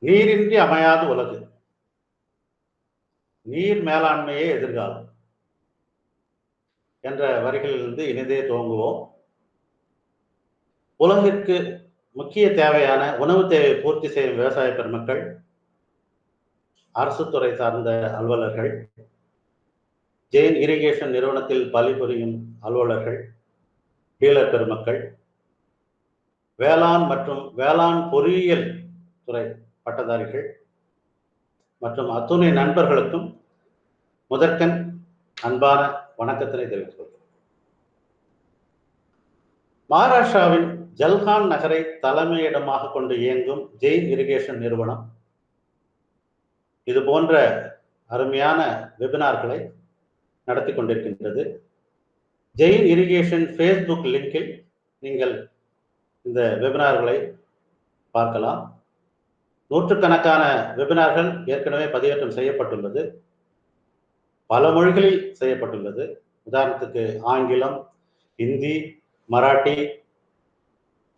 நீரின்றி அமையாது உலகு, நீர் மேலாண்மையே எதிர்காலம் என்ற வரிகளிலிருந்து இனிதே துவங்குவோம். உலகிற்கு முக்கிய தேவையான உணவு தேவையை பூர்த்தி செய்யும் விவசாய பெருமக்கள், அரசு துறை சார்ந்த அலுவலர்கள், ஜெயின் இரிகேஷன் நிறுவனத்தில் பணிபுரியும் அலுவலர்கள், டீலர் பெருமக்கள், வேளாண் மற்றும் வேளாண் பொறியியல் துறை பட்டதாரிகள் மற்றும் அத்துணை நண்பர்களுக்கும் முதற்கண் அன்பான வணக்கத்தினை தெரிவித்துக் கொள்கிறேன். மகாராஷ்டிராவின் ஜல்கான் நகரை தலைமையிடமாக கொண்டு இயங்கும் ஜெயின் இரிகேஷன் நிறுவனம் இது போன்ற அருமையான வெபினார்களை நடத்தி கொண்டிருக்கின்றது. ஜெயின் இரிகேஷன் ஃபேஸ்புக் லிங்கில் நீங்கள் இந்த வெபினார்களை பார்க்கலாம். நூற்றுக்கணக்கான வெபினார்கள் ஏற்கனவே பதிவேற்றம் செய்யப்பட்டுள்ளது. பல மொழிகளில் செய்யப்பட்டுள்ளது. உதாரணத்துக்கு ஆங்கிலம், ஹிந்தி, மராட்டி,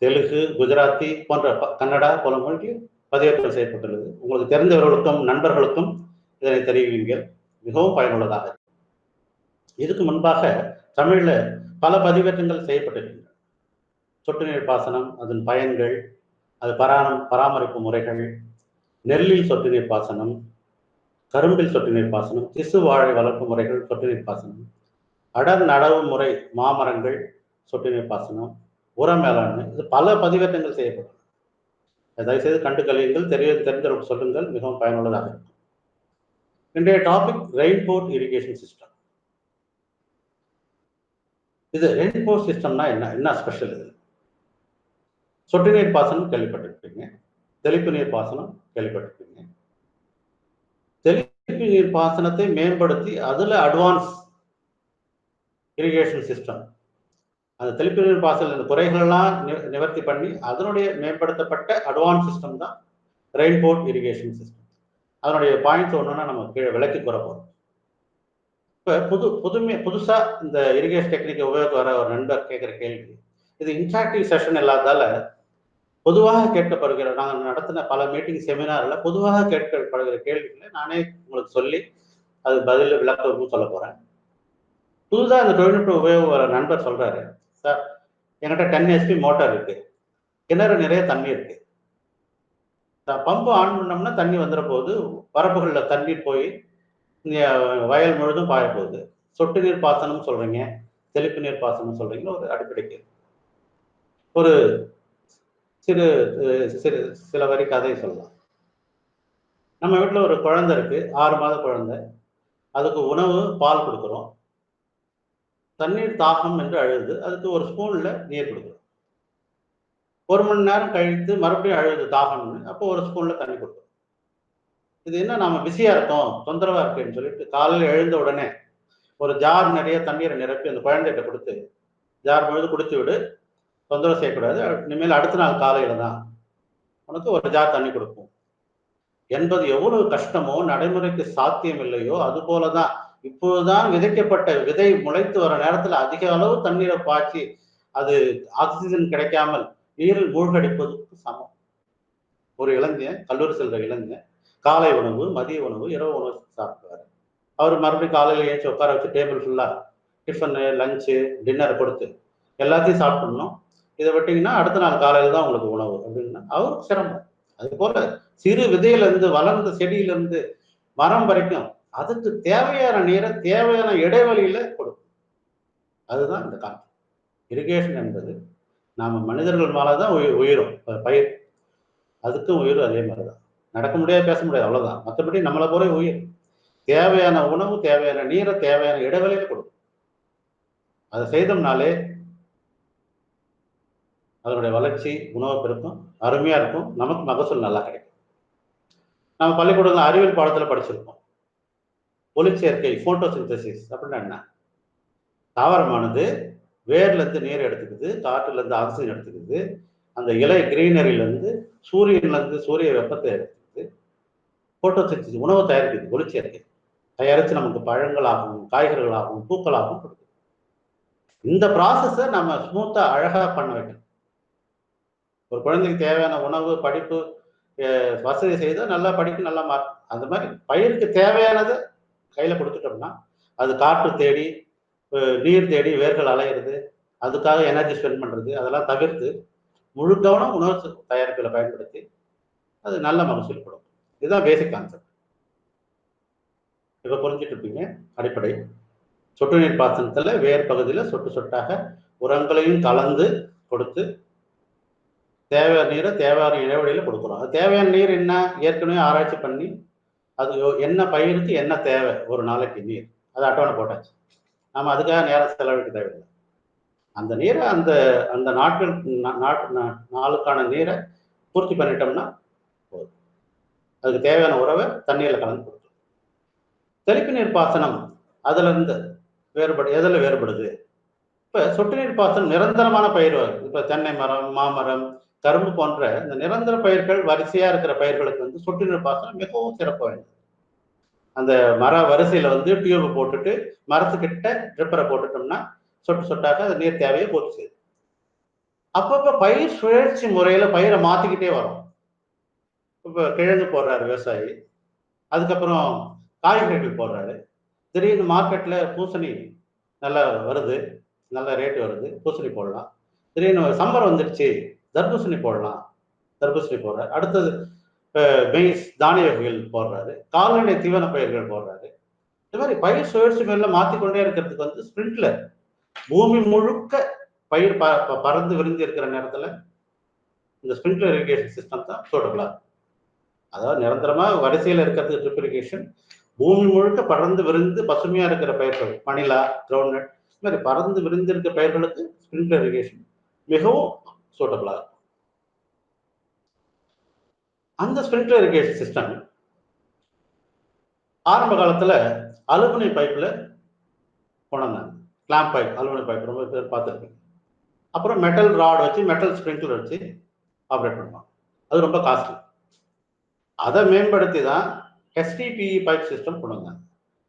தெலுங்கு, குஜராத்தி போன்ற கன்னடா போன்ற மொழிகளில் பதிவேற்றம் செய்யப்பட்டுள்ளது. உங்களுக்கு தெரிந்தவர்களுக்கும் நண்பர்களுக்கும் இதனை தெரிவிங்கள், மிகவும் பயனுள்ளதாக. இதுக்கு முன்பாக தமிழில் பல பதிவேற்றங்கள் செய்யப்பட்டிருக்கின்றன. சொட்டு நீர் பாசனம், அதன் பயன்கள், அது பராமரிப்பு முறைகள், நெல்லில் சொட்டு நீர் பாசனம், கரும்பில் சொட்டு நீர் பாசனம், திசு வாழை வளர்ப்பு முறைகள், சொட்டு நீர் பாசனம், அடர் நடவு முறை, மாமரங்கள், சொட்டு நீர் பாசனம், உர மேலாண்மை, இது பல பதிவேற்றங்கள் செய்யப்படும். தயவுசெய்து கண்டு கழியுங்கள், தெரிந்தவர்களுக்கு சொல்லுங்கள், மிகவும் பயனுள்ளதாக இருக்கும். இன்றைய டாபிக் ரெயின்போர்ட் இரிகேஷன் சிஸ்டம். இது ரெயின்போர்ட் சிஸ்டம்னா என்ன ஸ்பெஷல்? இது சொட்டு நீர் பாசனம் கேள்விப்பட்டிருப்பீங்க, தெளிப்பு நீர் பாசனம் கேள்விப்பட்டிருப்பீங்க. தெளிப்பு நீர் பாசனத்தை மேம்படுத்தி அதுல அட்வான்ஸ் இரிகேஷன் சிஸ்டம், அந்த தெளிப்பு நீர் பாசன குறைகளெல்லாம் நிவர்த்தி பண்ணி அதனுடைய மேம்படுத்தப்பட்ட அட்வான்ஸ் சிஸ்டம் தான் ரெயின்போர்ட் இரிகேஷன் சிஸ்டம். அதனுடைய பாயிண்ட்ஸ் ஒன்றுனா நம்ம கீழே விளக்கி கூற போறோம். இப்போ புதுசா இந்த இரிகேஷன் டெக்னிக்கை உபயோகம் வர ஒரு நண்பர் கேட்குற கேள்வி, இது இன்ட்ராக்டிவ் செஷன் இல்லாதால பொதுவாக கேட்கப்படுகிற, நாங்கள் நடத்தின பல மீட்டிங் செமினாரில் பொதுவாக கேட்கப்படுகிற கேள்விகளை நானே உங்களுக்கு சொல்லி அது பதில் விளக்கமும் சொல்ல போகிறேன். புதுதாக இந்த தொழில்நுட்ப உபயோகம் வர நண்பர் சொல்கிறாரு, சார் என்கிட்ட 10 HP மோட்டார் இருக்கு, கிணறு நிறைய தண்ணி இருக்கு, பம்பு ஆன் பண்ணோம்னா தண்ணி வந்துட போகுது, வரப்புகளில் தண்ணீர் போய் வயல் முழுதும் பாய போகுது, சொட்டு நீர் பாசனம் சொல்றீங்க, தெளிப்பு நீர் பாசனம் சொல்றீங்க. ஒரு அடிப்படைக்கு ஒரு சில வரி கதை சொல்லலாம். நம்ம வீட்டில் ஒரு குழந்தை இருக்கு, 6 மாத குழந்தை. அதுக்கு உணவு பால் கொடுக்குறோம், தண்ணீர் தாகம் என்று அழுது, அதுக்கு ஒரு ஸ்பூன்ல நீர் கொடுக்குறோம். 1 மணி நேரம் கழித்து மறுபடியும் அழுது தாகம்னு, அப்போ ஒரு ஸ்பூன்ல தண்ணி கொடுக்குறோம். இது என்ன, நாம பிஸியா இருக்கோம், தொந்தரவா இருக்குன்னு சொல்லிட்டு காலையில் எழுந்த உடனே ஒரு ஜார் நிறைய தண்ணீரை நிரப்பி அந்த குழந்தைகிட்ட கொடுத்து, ஜார் முழுது குடிச்சு விடு, தொந்தரவு செய்யக்கூடாது, இனிமேல் அடுத்த நாள் காலையில தான் உனக்கு ஒரு ஜார் தண்ணி கொடுப்போம் என்பது எவ்வளவு கஷ்டமோ, நடைமுறைக்கு சாத்தியம் இல்லையோ, அது போலதான் இப்போதுதான் விதைக்கப்பட்ட விதை முளைத்து வர நேரத்துல அதிக அளவு தண்ணீரை பாய்ச்சி அது ஆக்சிஜன் கிடைக்காமல் நீரில் மூழ்கடிப்பதற்கு சமம். ஒரு இளைஞன், கல்லூரி செல்ற இளைஞன், காலை உணவு, மதிய உணவு, இரவு உணவு சாப்பிடுவாரு. அவர் மறுபடியும் காலையில் ஏற்றி உட்கார வச்சு டேபிள் ஃபுல்லா டிஃபனு, லஞ்சு, டின்னரை கொடுத்து எல்லாத்தையும் சாப்பிடணும், இதை விட்டீங்கன்னா அடுத்த நாள் காலையில் தான் உங்களுக்கு உணவு அப்படின்னா அவருக்கு சிரமம். அது போல சிறு விதையிலிருந்து வளர்ந்த செடியிலிருந்து மரம் வரைக்கும் அதுக்கு தேவையான நீரை தேவையான இடைவெளியில கொடுக்கும். அதுதான் இந்த காரணம். இரிகேஷன் என்பது நாம மனிதர்கள் மேலதான் உயிரும், பயிர் அதுக்கும் உயிரும் அதே மாதிரிதான். நடக்க முடியாது, பேச முடியாது, அவ்வளவுதான். மற்றபடி நம்மளை போல உயிர் தேவையான உணவு, தேவையான நீரை தேவையான இடைவெளியில கொடுக்கும். அதை செய்தோம்னாலே அதனுடைய வளர்ச்சி, உணவு பெருக்கும் அருமையா இருக்கும், நமக்கு மகசூல் நல்லா கிடைக்கும். நம்ம பள்ளிக்கூடத்தில் அறிவியல் பாடத்துல படிச்சிருக்கோம், ஒளிச்சேர்க்கை, போட்டோசிந்தசிஸ் அப்படின்னா என்ன? தாவரமானது வேர்ல இருந்து நீர் எடுத்துக்குது, காற்றுல இருந்து ஆக்சிஜன் எடுத்துக்குது, அந்த இலை கிரீனரியில இருந்து சூரியன்ல இருந்து சூரிய வெப்பத்தை எடுத்துக்குது, போட்டோசிந்தசிஸ் உணவு தயாரிக்குது, ஒளிச்சேர்க்கை தயாரித்து நமக்கு பழங்களாகவும் காய்கறிகளாகவும் பூக்களாகவும் கொடுக்குது. இந்த ப்ராசஸை நம்ம ஸ்மூத்தா அழகா பண்ண வைக்கணும். ஒரு குழந்தைக்கு தேவையான உணவு, படிப்பு வசதி செய்தால் நல்லா படிக்கும், நல்லா மார்க். அந்த மாதிரி பயிருக்கு தேவையானதை கையில் கொடுத்துட்டோம்னா அது காற்று தேடி நீர் தேடி வேர்கள் அலையிறது, அதுக்காக எனர்ஜி ஸ்பெண்ட் பண்ணுறது, அதெல்லாம் தவிர்த்து முழு கவனம் உணவு தயாரிப்புகளை பயன்படுத்தி அது நல்ல மகசூல் கொடுக்கும். இதுதான் பேசிக் கான்செப்ட். இப்போ புரிஞ்சுட்டு இருப்பீங்க. அடிப்படை சொட்டு நீர் பாசனத்தில் வேர் பகுதியில் சொட்டு சொட்டாக உரங்களையும் கலந்து கொடுத்து தேவையான நீரை தேவையான இடைவெளியில் கொடுக்குறோம். அது தேவையான நீர் என்ன ஏற்கனவே ஆராய்ச்சி பண்ணி அது என்ன பயிருக்கு என்ன தேவை ஒரு நாளைக்கு நீர் அது அட்டவணை போட்டாச்சு. நம்ம அதுக்காக நேரம் செலவழிக்க தேவையில்லை. அந்த நீரை அந்த அந்த நாளுக்கான நீரை பூர்த்தி பண்ணிட்டோம்னா போதும். அதுக்கு தேவையான உறவை தண்ணீரில் கலந்து கொடுக்கும். தெளிப்பு நீர் பாசனம் அதுல இருந்து எதில் வேறுபடுது? இப்ப சொட்டு நீர் பாசனம் நிரந்தரமான பயிர் வகை. இப்ப தென்னை மரம், மாமரம், கரும்பு போன்ற இந்த நிரந்தர பயிர்கள் வரிசையா இருக்கிற பயிர்களுக்கு வந்து சொட்டு நீர் பாசனம் மிகவும் சிறப்பு வாய்ந்தது. அந்த மர வரிசையில வந்து டியூப் போட்டுட்டு மரத்துக்கிட்ட ட்ரிப்பரை போட்டுட்டோம்னா சொட்டு சொட்டாக அந்த நீர் தேவையை பூர்த்தி செய்யுது. அப்பப்ப பயிர் சுழற்சி முறையில பயிரை மாத்திக்கிட்டே வரும். இப்ப கிழங்கு போடுறாரு விவசாயி, அதுக்கப்புறம் காய்கறிகள் போடுறாரு. திடீர்னு மார்க்கெட்ல பூசணி நல்லா வருது, நல்ல ரேட்டு வருது, பூசணி போடலாம். திடீர்னு சம்மர் வந்துடுச்சு, தர்பூசணி போடலாம், தர்பூசணி போடுறாரு. அடுத்தது மெய்ஸ் தானிய வகைகள் போடுறாரு, கால்நடை தீவன பயிர்கள் போடுறாரு. இந்த மாதிரி பயிர் சுழற்சி மேல மாற்றிக்கொண்டே இருக்கிறதுக்கு வந்து ஸ்பிரிங்க்லர் பூமி முழுக்க பயிர் பறந்து விரிந்து இருக்கிற நேரத்துல இந்த ஸ்பிரிங்க்லர் இரிகேஷன் சிஸ்டம் தான் சூட்டபிளா. அதாவது நிரந்தரமா வரிசையில் இருக்கிறது ட்ரிப் இரிகேஷன், பூமி முழுக்க பறந்து விரிந்து பசுமையா இருக்கிற பயிர்கள் மணிலா, கிரவுண்ட்நட், இந்த மாதிரி பறந்து விரிந்து இருக்கிற பயிர்களுக்கு ஸ்பிரிங்க்லர் இரிகேஷன் மிகவும் சூட்டபிளா இருக்கும். அந்த ஸ்பிரிங்க்லர் இரிகேஷன் சிஸ்டம் ஆரம்ப காலத்துல அலுமினியம் பைப்ல கொண்டாந்தாங்க. கிளாம்ப் பைப், அலுமினியம் பைப் ரொம்ப பேர் பார்த்துருப்பீங்க. அப்புறம் மெட்டல் ராட் வச்சு, மெட்டல் ஸ்பிரிங்க்லர் வச்சு ஆப்ரேட் பண்ணுவாங்க. அது ரொம்ப காஸ்ட்லி. அதை மேம்படுத்தி தான் HDPE பைப் சிஸ்டம் கொண்டு வந்தாங்க.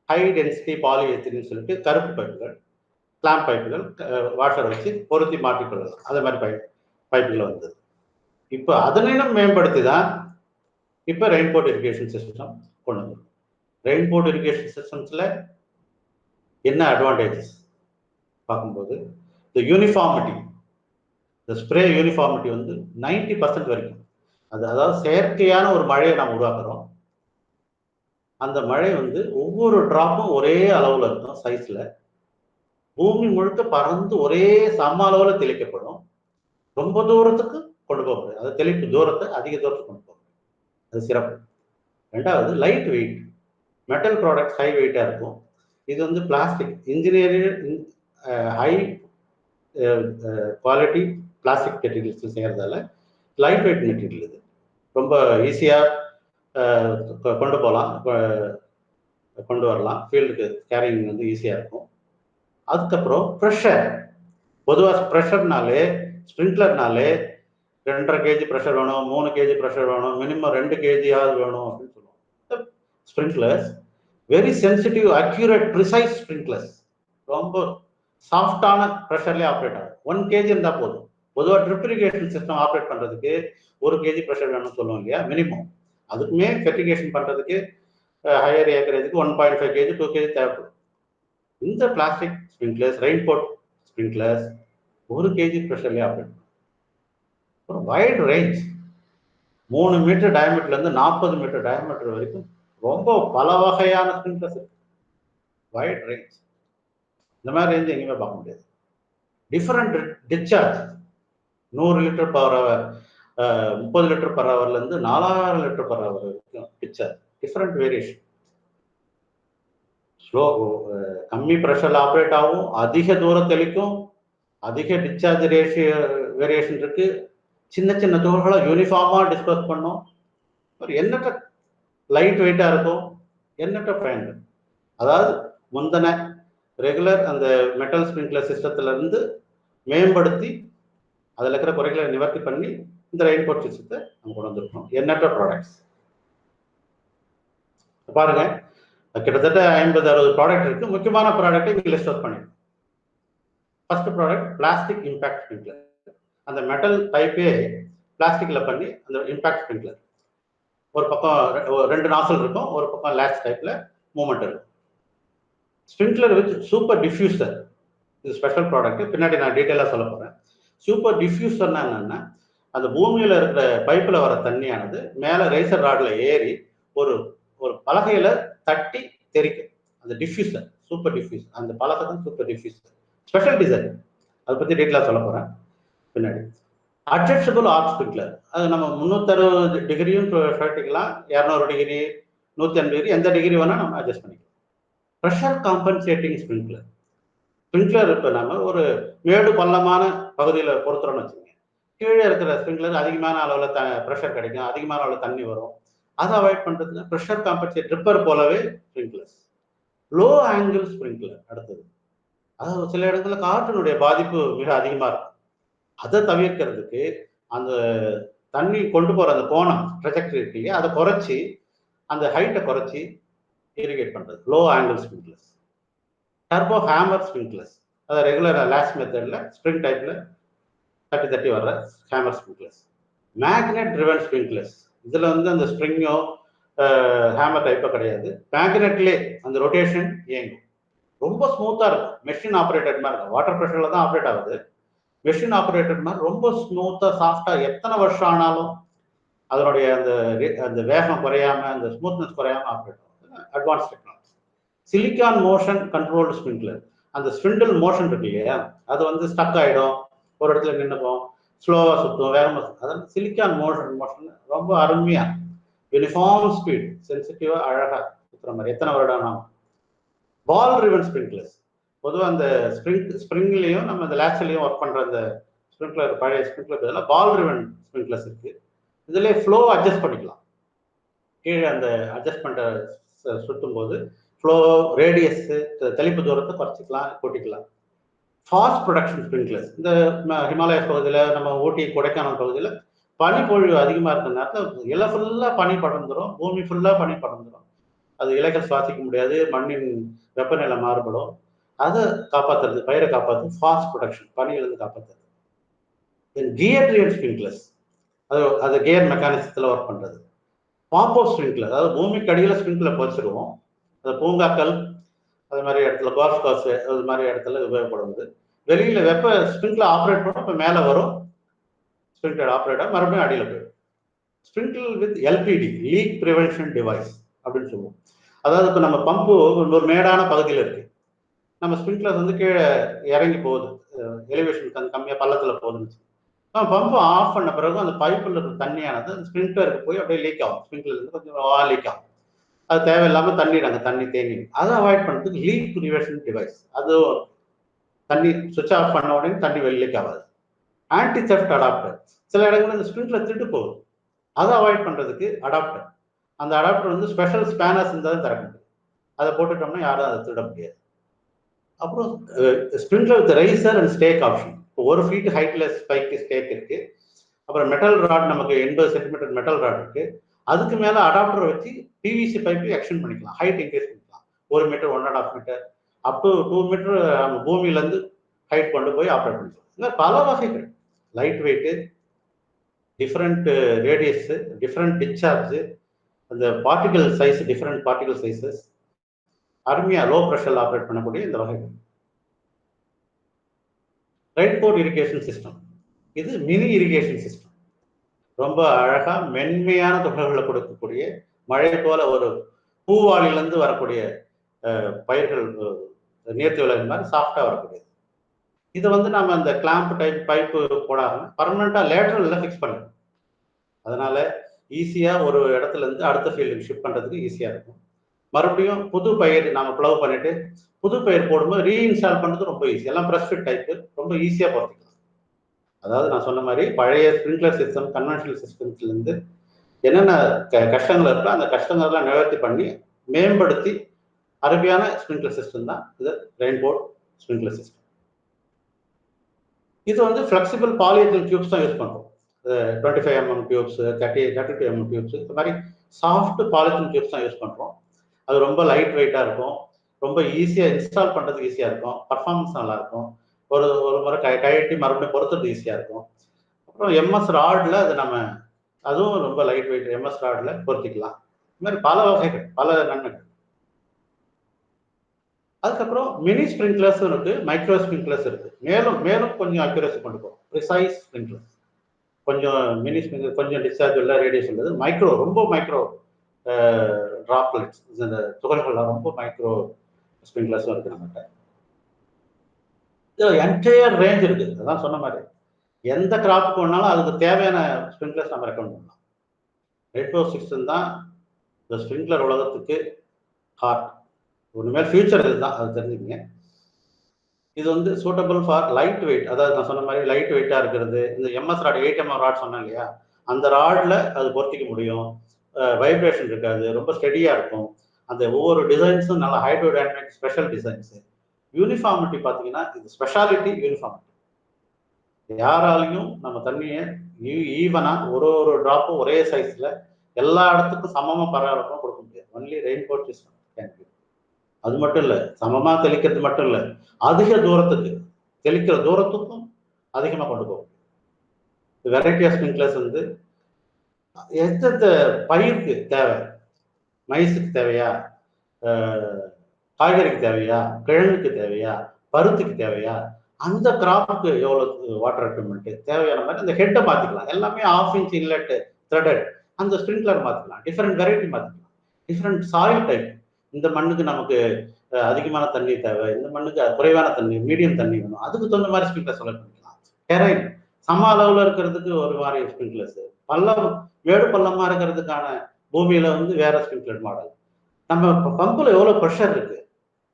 ஹை டென்சிட்டி பாலிஎத்திலின்னு சொல்லிட்டு கருப்பு பைப்புகள், கிளாம்ப் பைப்புகள் வாஷர் வச்சு பொருத்தி மாற்றிக்கொள்ளலாம். அதே மாதிரி பைப்புகள் வந்தது. இப்போ அதனையும் மேம்படுத்தி தான் இப்போ ரெயின்போர்ட் இரிகேஷன் சிஸ்டம் கொண்டு வந்தது. ரெயின்போர்ட் இரிகேஷன் சிஸ்டம்ஸ்ல என்ன அட்வான்டேஜஸ் பார்க்கும்போது, இந்த யூனிஃபார்மிட்டி, இந்த ஸ்ப்ரே யூனிஃபார்மிட்டி வந்து 90% வரைக்கும். அதாவது செயற்கையான ஒரு மழையை நாம் உருவாக்குறோம். அந்த மழை வந்து ஒவ்வொரு டிராப்பும் ஒரே அளவுல இருக்கும், சைஸ்ல. பூமி முழுக்க பறந்து ஒரே சம அளவுல தெளிக்கப்படும். ரொம்ப தூரத்துக்கு கொண்டு போக முடியாது. அது தெளிப்பு தூரத்தை அதிக தூரத்துக்கு கொண்டு போக முடியும். அது சிறப்பு. ரெண்டாவது light weight. Metal products high வெயிட்டா இருக்கும். இது வந்து plastic engineering high quality plastic materials செய்யறதால லைட் வெயிட் மெட்டீரியல். இது ரொம்ப ஈஸியாக கொண்டு போகலாம், கொண்டு வரலாம். ஃபீல்டுக்கு கேரிங் வந்து ஈஸியாக இருக்கும். அதுக்கப்புறம் ப்ரெஷர். பொதுவாக ப்ரெஷர்னாலே ஸ்ப்ரிங்க்லர்னாலே 2.5 kg ப்ரெஷர் வேணும், 3 kg ப்ரெஷர் வேணும், மினிமம் 2 kg வேணும் அப்படின்னு சொல்லுவோம். Sprinklers very sensitive, accurate, precise sprinklers. ரொம்ப சாஃப்டான ப்ரெஷர்லேயே ஆப்ரேட் ஆகும். 1 kg இருந்தால் போதும். பொதுவாக ட்ரிப் இரிகேஷன் சிஸ்டம் ஆப்ரேட் பண்ணுறதுக்கு 1 kg ப்ரெஷர் வேணும்னு சொல்லுவோம் இல்லையா, மினிமம். அதுக்குமே ஃபெர்டிகேஷன் பண்ணுறதுக்கு ஹையர் ஏக்கரேஜுக்கு 1.5 kg 2 kg தேவைப்படும். இந்த plastic sprinklers, Rainport sprinklers 1 kg ப்ரெஷர்லேயே ஆப்ரேட் பண்ணும். அப்புறம் வைட் ரேஞ்ச், 3 மீட்டர் டயமீட்டர்லேருந்து 40 மீட்டர் டயமீட்டர் வரைக்கும் ரொம்ப பல வகையான ஸ்ப்ரிங்க்லர்ஸ் இருக்கு. Wide range. இந்த மாதிரி ரேஞ்ச் எங்கேயுமே பார்க்க முடியாது. Different discharge, 100 litre per hour, 30 litre per ஹவர்லேருந்து 4000 லிட்டர் பர் ஹவர் வரைக்கும் டிஸ்சார்ஜ். Different variation. ஸ்லோ, கம்மி ப்ரெஷரில் ஆப்ரேட் ஆகும், அதிக தூரம் தெளிக்கும், அதிக டிஸ்சார்ஜ் ரேஷியோ வேரியேஷன் இருக்கு. சின்ன சின்ன துகள்களை யூனிஃபார்மாக டிஸ்போஸ் பண்ணும். ஒரு எண்ணற்ற லைட் வெயிட்டாக இருக்கும், எண்ணற்ற பயன்கள். அதாவது முந்தின ரெகுலர் அந்த மெட்டல் ஸ்ப்ரிங்க்லர் சிஸ்டத்துல இருந்து மேம்படுத்தி அதில் இருக்கிற குறைகளை நிவர்த்தி பண்ணி இந்த ரெயின்போர்ட் சிஸ்டத்தை நம்ம கொண்டு வந்திருக்கோம். எண்ணற்ற ப்ராடக்ட்ஸ் பாருங்க, கிட்டத்தட்ட 50-60 ப்ராடக்ட் இருக்கு. முக்கியமான ப்ராடக்ட்டை இங்கே லிஸ்ட் அவுட் பண்ணிருக்கோம். First product plastic impact sprinkler. அந்த மெட்டல் டைப்பே பிளாஸ்டிக்ல பண்ணி அந்த இம்பாக்ட் ஸ்ப்ரிங்க்லர். ஒரு பக்கம் 2 நாசல் இருக்கும், ஒரு பக்கம் லேட்ச் டைப்ல மூவ்மெண்ட் இருக்கும். ஸ்ப்ரிங்க்லர் வித் சூப்பர் டிஃப்யூசர், இது ஸ்பெஷல் ப்ராடக்ட், பின்னாடி நான் டீட்டெயிலாக சொல்ல போகிறேன். சூப்பர் டிஃப்யூசர்னா என்னன்னா, அந்த பூமியில் இருக்கிற பைப்பில் வர தண்ணியானது மேலே ரேசர் ராடில் ஏறி ஒரு ஒரு பலகையில தட்டி தெரிக்கும். அந்த டிஃப்யூசர், சூப்பர் டிஃப்யூசர், அந்த பலகை தான் சூப்பர் டிஃப்யூசர், ஸ்பெஷல் டிசைன். அதை பற்றி டீட்டெயிலாக சொல்ல போகிறேன் பின்னாடி. அட்ஜஸ்டபிள் ஆர்க் ஸ்ப்ரிங்க்லர், அது நம்ம 360 டிகிரியும் சுழட்டிக்கலாம், 200 டிகிரி, 180 டிகிரி, எந்த டிகிரி வேணால் நம்ம அட்ஜஸ்ட் பண்ணிக்கலாம். Pressure compensating sprinkler. ஸ்ப்ரிங்க்லர் இப்போ நம்ம ஒரு மேடு பள்ளமான பகுதியில் பொறுத்துறோம்னு வச்சுக்கோங்க, கீழே இருக்கிற ஸ்ப்ரிங்க்லர் அதிகமான அளவில் ப்ரெஷர் கிடைக்கும், அதிகமான அளவில் தண்ணி வரும். அதை அவாய்ட் பண்ணுறதுக்கு ப்ரெஷர் காம்பன்சேட் ட்ரிப்பர் போலவே ஸ்ப்ரிங்க்லர்ஸ். லோ ஆங்கிள் ஸ்ப்ரிங்க்லர் அடுத்தது, அதாவது சில இடத்துல காற்றினுடைய பாதிப்பு மிக அதிகமாக இருக்கும். அதை தவிர்க்கிறதுக்கு அந்த தண்ணி கொண்டு போகிற அந்த கோணம் ட்ரெஜெக்டரி இருக்கு இல்லையா, அதை குறைச்சி அந்த ஹைட்டை குறைச்சி இரிகேட் பண்ணுறது low angle sprinklers. Turbo hammer sprinklers, அது ரெகுலர் லேஷ் மெத்தடில் ஸ்ப்ரிங் டைப்பில் தட்டி தட்டி வர்ற hammer sprinklers. Magnet driven sprinklers, இதில் வந்து அந்த ஸ்ப்ரிங்கோ ஹேமர் டைப்போ கிடையாது, மேக்னெட்லேயே அந்த ரொட்டேஷன் இயங்கும், ரொம்ப ஸ்மூத்தாக இருக்கும், மெஷின் ஆப்ரேட்டட் மாதிரி இருக்கும். வாட்டர் ப்ரெஷரில் தான் ஆப்ரேட் ஆகுது, மெஷின் ஆப்ரேட்டட் மாதிரி ரொம்ப ஸ்மூத்தாக சாஃப்டாக எத்தனை வருஷம் ஆனாலும் அதனுடைய அந்த வேகம் குறையாம, அந்த ஸ்மூத்னஸ் குறையாம ஆப்ரேட் ஆகும். Advance technology. Silicon motion controlled sprinkler, அந்த ஸ்பிண்டில் மோஷன் இருக்கு இல்லையா, அது வந்து ஸ்டக் ஆகிடும், ஒரு இடத்துல நின்றுக்கும், ஸ்லோவாக சுற்றும், வேகமாக சுற்றும். அதாவது சிலிக்கான் மோஷன் ரொம்ப அருமையாக யூனிஃபார்ம் ஸ்பீட், சென்சிட்டிவாக அழகாக சுற்றுற மாதிரி எத்தனை வருடம் ஆகும். பால் ரிவன் ஸ்ப்ரிங்க்லர்ஸ், பொதுவாக அந்த ஸ்ப்ரிங்லேயும் நம்ம அந்த லேட்ச்லையும் ஒர்க் பண்ணுற அந்த ஸ்ப்ரிங்க்லர், பழைய ஸ்ப்ரிங்க்லர் பதிலாக பால் ரிவன் ஸ்ப்ரிங்க்லர்ஸ் இருக்குது. இதில் ஃப்ளோ அட்ஜஸ்ட் பண்ணிக்கலாம், கீழே அந்த அட்ஜஸ்ட்மெண்ட்டை சுற்றும் போது ஃப்ளோ ரேடியஸ், தெளிப்பு தூரத்தை குறைச்சிக்கலாம், கூட்டிக்கலாம். ஃபாஸ்ட் ப்ரொடக்ஷன் ஸ்ப்ரிங்க்லர்ஸ், இந்த ஹிமாலயஸ் பகுதியில், நம்ம ஊட்டி கொடைக்கானல் பகுதியில் பனிப்பொழிவு அதிகமாக இருக்கிற நேரத்தில் இலை ஃபுல்லாக பனி படர்ந்துடும், பூமி ஃபுல்லாக பனி படர்ந்துடும், அது இலைகள் சுவாசிக்க முடியாது, மண்ணின் வெப்பநிலை மாறுபடும். அதை காப்பாற்றுறது, பயிரை காப்பாற்று ஃபாஸ்ட் ப்ரொடக்ஷன், பனியிலிருந்து காப்பாற்றுறது. கியர் ட்ரிவன் ஸ்ப்ரிங்க்லர்ஸ், அது கியர் மெக்கானிசத்தில் ஒர்க் பண்ணுறது. பாப்போ ஸ்ப்ரிங்க்லர், அதாவது பூமிக்கு அடியில் ஸ்ப்ரிங்க்லர் வச்சுருவோம், அது பூங்காக்கள், அது மாதிரி இடத்துல கோல்ஃப் கோர்ஸ், அது மாதிரி இடத்துல உபயோகப்படுவது. வெளியில் வெப்ப ஸ்ப்ரிங்க்லர் ஆப்ரேட் பண்ணோம், இப்போ மேலே வரும், ஸ்ப்ரிங்க்லர் ஆப்ரேட் ஆகும், மறுபடியும் அடியில் போயிடும். Sprinkle with LPD, leak prevention device அப்படின்னு சொல்லுவோம். அதாவது இப்போ நம்ம பம்பு ஒரு மேடான பகுதியில் இருக்கு, நம்ம ஸ்ப்ரிங்க்லர் வந்து கீழே இறங்கி போகுது, எலிவேஷன் கம்மியாக பள்ளத்தில் போகுதுன்னு, பம்பு ஆஃப் பண்ண பிறகு அந்த பைப்பில் இருக்கிற தண்ணியானது ஸ்ப்ரிங்க்லருக்கு போய் அப்படியே லீக் ஆகும், ஸ்ப்ரிங்க்லருக்கு கொஞ்சம் லீக் ஆகும், அது தேவையில்லாமல் தண்ணி தேங்கி, அதை அவாய்ட் பண்ணுறதுக்கு லீக் ப்ரிவென்ஷன் டிவைஸ், அது தண்ணி சுவிட்ச் ஆஃப் பண்ண உடனே தண்ணி லீக் ஆகாது. ஆன்டி தெஃப்ட் அடாப்டர், சில இடங்களில் இந்த ஸ்ப்ரிங்க்லர் திருட்டு போகுது, அதை அவாய்ட் பண்ணுறதுக்கு அடாப்டர், அந்த அடாப்டர் வந்து ஸ்பெஷல் ஸ்பேனர்ஸ் இருந்தாலும் தர முடியும், அதை போட்டுட்டோம்னா யாரும் அதை திருட முடியாது. அப்புறம் sprinkler with riser and stack option, இப்போ 1 feet ஹைட்ல ஸ்பைக்கு ஸ்டேக் இருக்கு, அப்புறம் மெட்டல் ராட், நமக்கு 80 சென்டிமீட்டர் மெட்டல் ராட் இருக்கு, அதுக்கு மேலே அடாப்டர் வச்சு பிவிசி பைப்பு எக்ஸ்டெண்ட் பண்ணிக்கலாம், ஹைட் இன்க்ரீஸ் பண்ணிக்கலாம், 1 metre 1.5 metre up to 2 metre நம்ம பூமியிலேருந்து ஹைட் கொண்டு போய் ஆப்ரேட் பண்ணிக்கலாம். இல்லை பல வகைகள், light weight, different radius, different discharge, அந்த particle size, different particle sizes, அருமையாக லோ ப்ரெஷரில் ஆப்ரேட் பண்ணக்கூடிய இந்த வகைகள். ரெயின்போர்ட் இரிகேஷன் சிஸ்டம், இது மினி இரிகேஷன் சிஸ்டம், ரொம்ப அழகா மென்மையான துகள்களை கொடுக்கக்கூடிய, மழை போல ஒரு பூவாளிலிருந்து வரக்கூடிய பயிர்கள் நீர்த்தி மாதிரி சாஃப்டா வரக்கூடியது. இதை வந்து நம்ம அந்த கிளாம்ப் டைப் பைப்பு போடாம பர்மனண்டா லேட்டரல்ல ஃபிக்ஸ் பண்ணணும், அதனால ஈஸியா ஒரு இடத்துல இருந்து அடுத்த ஃபீல்டுக்கு ஷிஃப்ட் பண்றதுக்கு ஈஸியா இருக்கும். மறுபடியும் புது பயிர் நாம ப்ளவ் பண்ணிட்டு புது பயிர் போடும்போது ரீஇன்ஸ்டால் பண்றது ரொம்ப ஈஸி, எல்லாம் ப்ரெஸ் ஃபிட் டைப்பு, ரொம்ப ஈஸியா பொறுத்துக்கலாம். அதாவது நான் சொன்ன மாதிரி பழைய ஸ்ப்ரிங்க்லர் சிஸ்டம், கன்வென்ஷனல் சிஸ்டம்ஸ்ல இருந்து என்னென்ன கஷ்டங்கள் இருக்கோ அந்த கஷ்டங்கள்லாம் நிவர்த்தி பண்ணி மேம்படுத்தி அருமையான ஸ்ப்ரிங்க்லர் சிஸ்டம் தான் இது ரெயின்போர்ட் ஸ்ப்ரிங்க்லர் சிஸ்டம். இது வந்து ஃபிளெக்சிபிள் பாலியத்தன் டியூப்ஸ் தான் யூஸ் பண்ணுறோம், 25 mm டியூப்ஸ், 32 mm டியூப்ஸ், இந்த மாதிரி சாஃப்ட் பாலித்தன் டியூப்ஸ் தான் யூஸ் பண்ணுறோம். அது ரொம்ப லைட் வெயிட்டாக இருக்கும், ரொம்ப ஈஸியாக இன்ஸ்டால் பண்ணுறதுக்கு ஈஸியாக இருக்கும், பர்ஃபார்மன்ஸ் நல்லாயிருக்கும், ஒரு முறை கழட்டி மறுபடியும் பொறுத்துறது ஈஸியாக இருக்கும். அப்புறம் எம்எஸ் ராடில் அதை நம்ம அதுவும் ரொம்ப லைட் வெயிட் எம்எஸ் ராட்ல பொருத்திக்கலாம். இந்த மாதிரி பல வகைகள், பல நன்மைகள். அதுக்கப்புறம் மினி ஸ்ப்ரிங்க்லர்ஸ் இருக்கு, மைக்ரோ ஸ்ப்ரிங்க்லர்ஸ் இருக்கு. மேலும் மேலும் கொஞ்சம் அக்யூரசி கொண்டு போகும். ப்ரிசைஸ் ஸ்ப்ரிங்க்லர்ஸ், கொஞ்சம் மினி ஸ்ப்ரிங்க்லர், கொஞ்சம் டிஸ்சார்ஜ் இல்லை, ரேடியேஷன் உள்ளது. மைக்ரோ, ரொம்ப மைக்ரோ டிராப்லெட்ஸ், இந்த துகள்கள்லாம் ரொம்ப மைக்ரோ ஸ்ப்ரிங்க்லர்ஸும் இருக்கு நம்மகிட்ட. என்டையர் ரேஞ்ச் இருக்கு. அதான் சொன்ன மாதிரி எந்த கிராப்புக்கு வேணாலும் அதுக்கு தேவையான ஸ்ப்ரிங்க்லர்ஸ் நம்ம ரெக்கமெண்ட் பண்ணலாம். 806 தான் இந்த ஸ்ப்ரிங்க்லர் உலகத்துக்கு ஹார்ட். ஒன்றுமே ஃபியூச்சர் இதுதான், அது தெரிஞ்சுக்கங்க. இது வந்து சூட்டபிள் ஃபார் லைட் வெயிட், அதாவது நான் சொன்ன மாதிரி லைட் வெயிட்டாக இருக்கிறது. இந்த எம்எஸ் ராட் 8mm ராட் சொன்னேன் இல்லையா, அந்த ராடில் அது பொருத்திக்க முடியும். வைப்ரேஷன் இருக்காது, ரொம்ப ஸ்டெடியாக இருக்கும். அந்த ஒவ்வொரு டிசைன்ஸும் நல்ல ஹைட்ரோடைனமிக் ஸ்பெஷல் டிசைன்ஸு. யூனிஃபார்மிட்டி பார்த்தீங்கன்னா இது ஸ்பெஷாலிட்டி யூனிஃபார்மிட்டி. யாராலையும் நம்ம தண்ணியை ஈவனாக ஒரு ட்ராப்பும் ஒரே சைஸில் எல்லா இடத்துக்கும் சமமாக பரவாயில்ல கொடுக்க முடியாது. Only Rainport system can be. அது மட்டும் இல்லை, சமமாக தெளிக்கிறது மட்டும் இல்லை, அதிக தூரத்துக்கு தெளிக்கிற தூரத்துக்கும் அதிகமாக கொண்டு போகும். வெரைட்டி ஆஃப் ஸ்ப்ரிங்க்லர்ஸ் வந்து எந்தெந்த பயிருக்கு தேவை, மைஸுக்கு தேவையா, காய்கறிக்கு தேவையா, கிழங்குக்கு தேவையா, பருத்திக்கு தேவையா, அந்த கிராப்புக்கு எவ்வளோ வாட்டர் ரெக்குவயர்மெண்ட் தேவையான மாதிரி அந்த ஹெட்டை மாற்றிக்கலாம். எல்லாமே 1/2 inch இன்லெட் த்ரெடட், அந்த ஸ்ப்ரிங்க்லர் மாற்றிக்கலாம். டிஃப்ரெண்ட் வெரைட்டி மாற்றிக்கலாம். டிஃப்ரெண்ட் சாயில் டைப், இந்த மண்ணுக்கு நமக்கு அதிகமான தண்ணி தேவை, இந்த மண்ணுக்கு குறைவான தண்ணி, மீடியம் தண்ணி வேணும், அதுக்கு தகுந்த மாதிரி ஸ்ப்ரிங்க்லர் செலக்ட் பண்ணிக்கலாம். டெரைன் சம அளவில் இருக்கிறதுக்கு ஒரு மாதிரி ஸ்ப்ரிங்க்லர்ஸ், பள்ளம் மேடு பள்ளமாக இருக்கிறதுக்கான பூமியில வந்து வேற ஸ்ப்ரிங்க்லர் மாடல். நம்ம பம்பில் எவ்வளோ ப்ரெஷர் இருக்கு,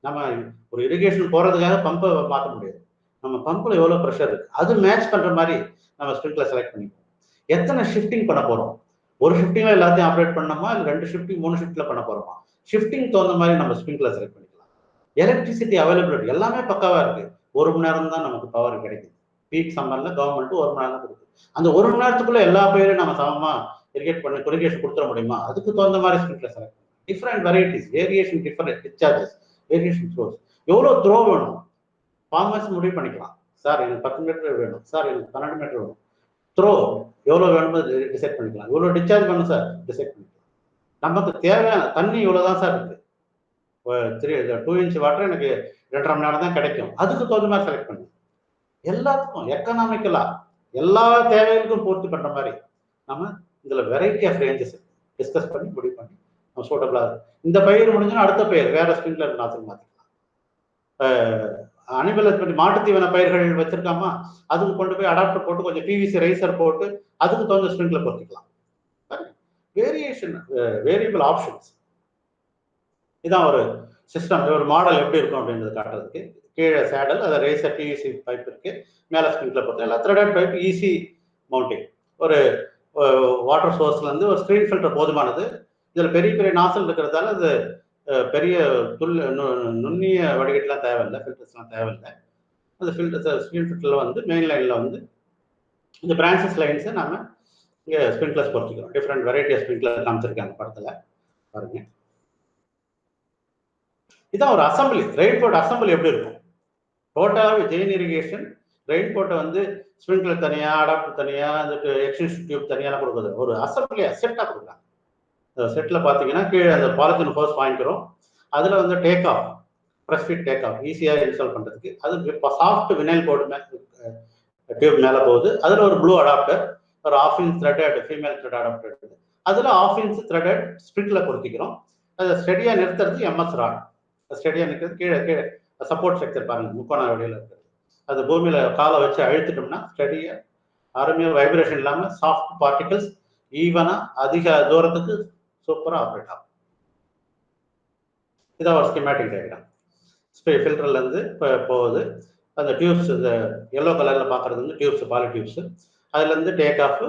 நம்ம ஒரு இரிகேஷன் போகிறதுக்காக பம்பை மாற்ற முடியாது. நம்ம பம்பில் எவ்வளோ ப்ரெஷர் இருக்கு, அது மேட்ச் பண்ணுற மாதிரி நம்ம ஸ்ப்ரிங்க்லர் செலக்ட் பண்ணிப்போம். எத்தனை ஷிஃப்டிங் பண்ண போகிறோம், ஒரு ஷிஃப்டிங்ல எல்லாத்தையும் ஆப்ரேட் பண்ணோமா, இல்லை 2 ஷிஃப்டிங் 3 ஷிஃப்ட்ல பண்ண போகிறோமா, ஷிஃப்டிங் தகுந்த மாதிரி நம்ம ஸ்ப்ரிங்க்லர் செலக்ட் பண்ணிக்கலாம். எலக்ட்ரிசிட்டி அவைலபிலிட்டி எல்லாமே பக்காவாக இருக்கு. 1 மணி நேரம் தான் நமக்கு பவர் கிடைக்குது. பீக் சம்மர்ல கவர்மெண்ட் 1 மணி நேரம் கொடுக்குது. அந்த 1 மணி நேரத்துக்குள்ள எல்லா பயிரும் நம்ம சமமா இரிகேட் பண்ணி கொரிகேஷன் கொடுத்துட முடியுமா, அதுக்கு தகுந்த மாதிரி ஸ்ப்ரிங்க்லர் செலக்ட் பண்ணலாம். Different varieties, variation, different discharges, variation throws, எவ்வளோ த்ரோ வேணும் ஃபார்மர்ஸ் முடிவு பண்ணிக்கலாம். சார் எனக்கு 10 மீட்டர் வேணும், சார் எனக்கு 12 மீட்டர் வேணும், த்ரோ எவ்வளோ வேணுமோ டிசைட் பண்ணிக்கலாம். இவ்வளோ டிஸ்சார்ஜ் வேணும் சார், டிசைட் பண்ணிக்கலாம். நமக்கு தேவையான தண்ணி இவ்வளோதான் சார் இருக்கு, 2 inch வாட்டர் எனக்கு 2.5 மணி நேரம் தான் கிடைக்கும், அதுக்கு தகுந்த மாதிரி செலக்ட் பண்ணுங்க. எல்லாத்துக்கும் எக்கனாமிக்கலா எல்லா தேவைகளுக்கும் பூர்த்தி பண்ற மாதிரி நம்ம இதுல வெரைட்டி ஆஃப் ரேஞ்சஸ் டிஸ்கஸ் பண்ணி முடிவு பண்ணி நம்ம சூட்டபிளா இருக்கு. இந்த பயிர் முடிஞ்சோன்னா அடுத்த பயிர் வேற ஸ்ப்ரிங்க்லர் மாத்திக்கலாம். அனிமல் ஹஸ்பண்டரி மாட்டு தீவன பயிர்கள் வச்சிருக்காமா, அதுக்கு கொண்டு போய் அடாப்டர் போட்டு கொஞ்சம் பிவிசி ரைசர் போட்டு அதுக்கு தகுந்த ஸ்ப்ரிங்க்லர் பொறுத்திக்கலாம். Variation, variable options. இதான் ஒரு சிஸ்டம், ஒரு மாடல் எப்படி இருக்கும் அப்படின்றது காட்டுறதுக்கு. கீழே சேடல், அதை ரேசர் பிவிசி பைப் இருக்கு, மேலே ஸ்ப்ரிங்க்லர் போட்டு எல்லாம் த்ரெடட் பைப், ஈஸி மவுண்டிங். ஒரு வாட்டர் சோர்ஸ்ல இருந்து ஒரு ஸ்க்ரீன் ஃபில்டர் போதுமானது. இதில் பெரிய பெரிய நாசல் இருக்கிறதால அது பெரிய நுண்ணிய வடிகட்டெலாம் தேவையில்லை, ஃபில்டர்ஸ்லாம் தேவையில்லை. அந்த ஃபில்டர் ஸ்க்ரீன் ஃபில்டரில் வந்து மெயின் லைனில் வந்து இந்த பிரான்சஸ் லைன்ஸை நம்ம இங்கே ஸ்ப்ரிங்க்லர்ஸ் பொறுத்துக்கிறோம். டிஃப்ரெண்ட் வெரைட்டி ஆஃப் ஸ்ப்ரிங்க்லர் காமிச்சிருக்காங்க படத்தில் பாருங்க. இதான் ஒரு அசம்பிளி, ரெயின்போர்ட் அசம்பிளி எப்படி இருக்கும். டோட்டலாகவே ஜெயின் இரிகேஷன் ரெயின்போர்ட்டை வந்து ஸ்ப்ரிங்க்லர் தனியாக, அடாப்டர் தனியாக, அந்த எக்ஸ்டென்ஷன் டியூப் தனியாக கொடுக்குறது, ஒரு அசம்பிளியாக செட்டாக கொடுக்குறாங்க. செட்டில் பார்த்தீங்கன்னா கீழே அந்த பாலித்தீன் ஹோஸ் வாங்கிக்கிறோம், அதில் வந்து take off, press fit take off ஈஸியாக இன்ஸ்டால் பண்ணுறதுக்கு. அது இப்போ சாஃப்ட் வினைல் போர்டு டியூப் மேலே போகுது. அதில் ஒரு ப்ளூ அடாப்டர், ஒரு 1/2 inch threaded female thread adapter இருக்குது. அதில் 1/2 inch த்ரெடட் ஸ்ப்ரிங்க்லர் பொறுத்திக்கிறோம். அதை ஸ்டெடியாக நிறுத்துறதுக்கு எம்எஸ் ராட், ஸ்டெடியாக நிற்கிறது. கீழே கீழே சப்போர்ட் ஸ்ட்ரக்சர் பாருங்க, முக்கோண வழியில் இருக்குது. அது பூமியில் காலை வச்சு அழுத்திட்டோம்னா ஸ்டெடியாக அருமையாக வைப்ரேஷன் இல்லாமல் சாஃப்ட் பார்ட்டிகல்ஸ் ஈவனாக அதிக தூரத்துக்கு சூப்பராக ஆப்ரேட் ஆகும். இதான் ஒரு ஸ்கிமேட்டிக் டயக்ராம். ஃபில்டர்லேருந்து இப்போ போகுது. அந்த டியூப்ஸ், இந்த எல்லோ கலரில் பார்க்குறது வந்து டியூப்ஸ், பாலி டியூப்ஸு. அதுலேருந்து டேக் ஆஃப்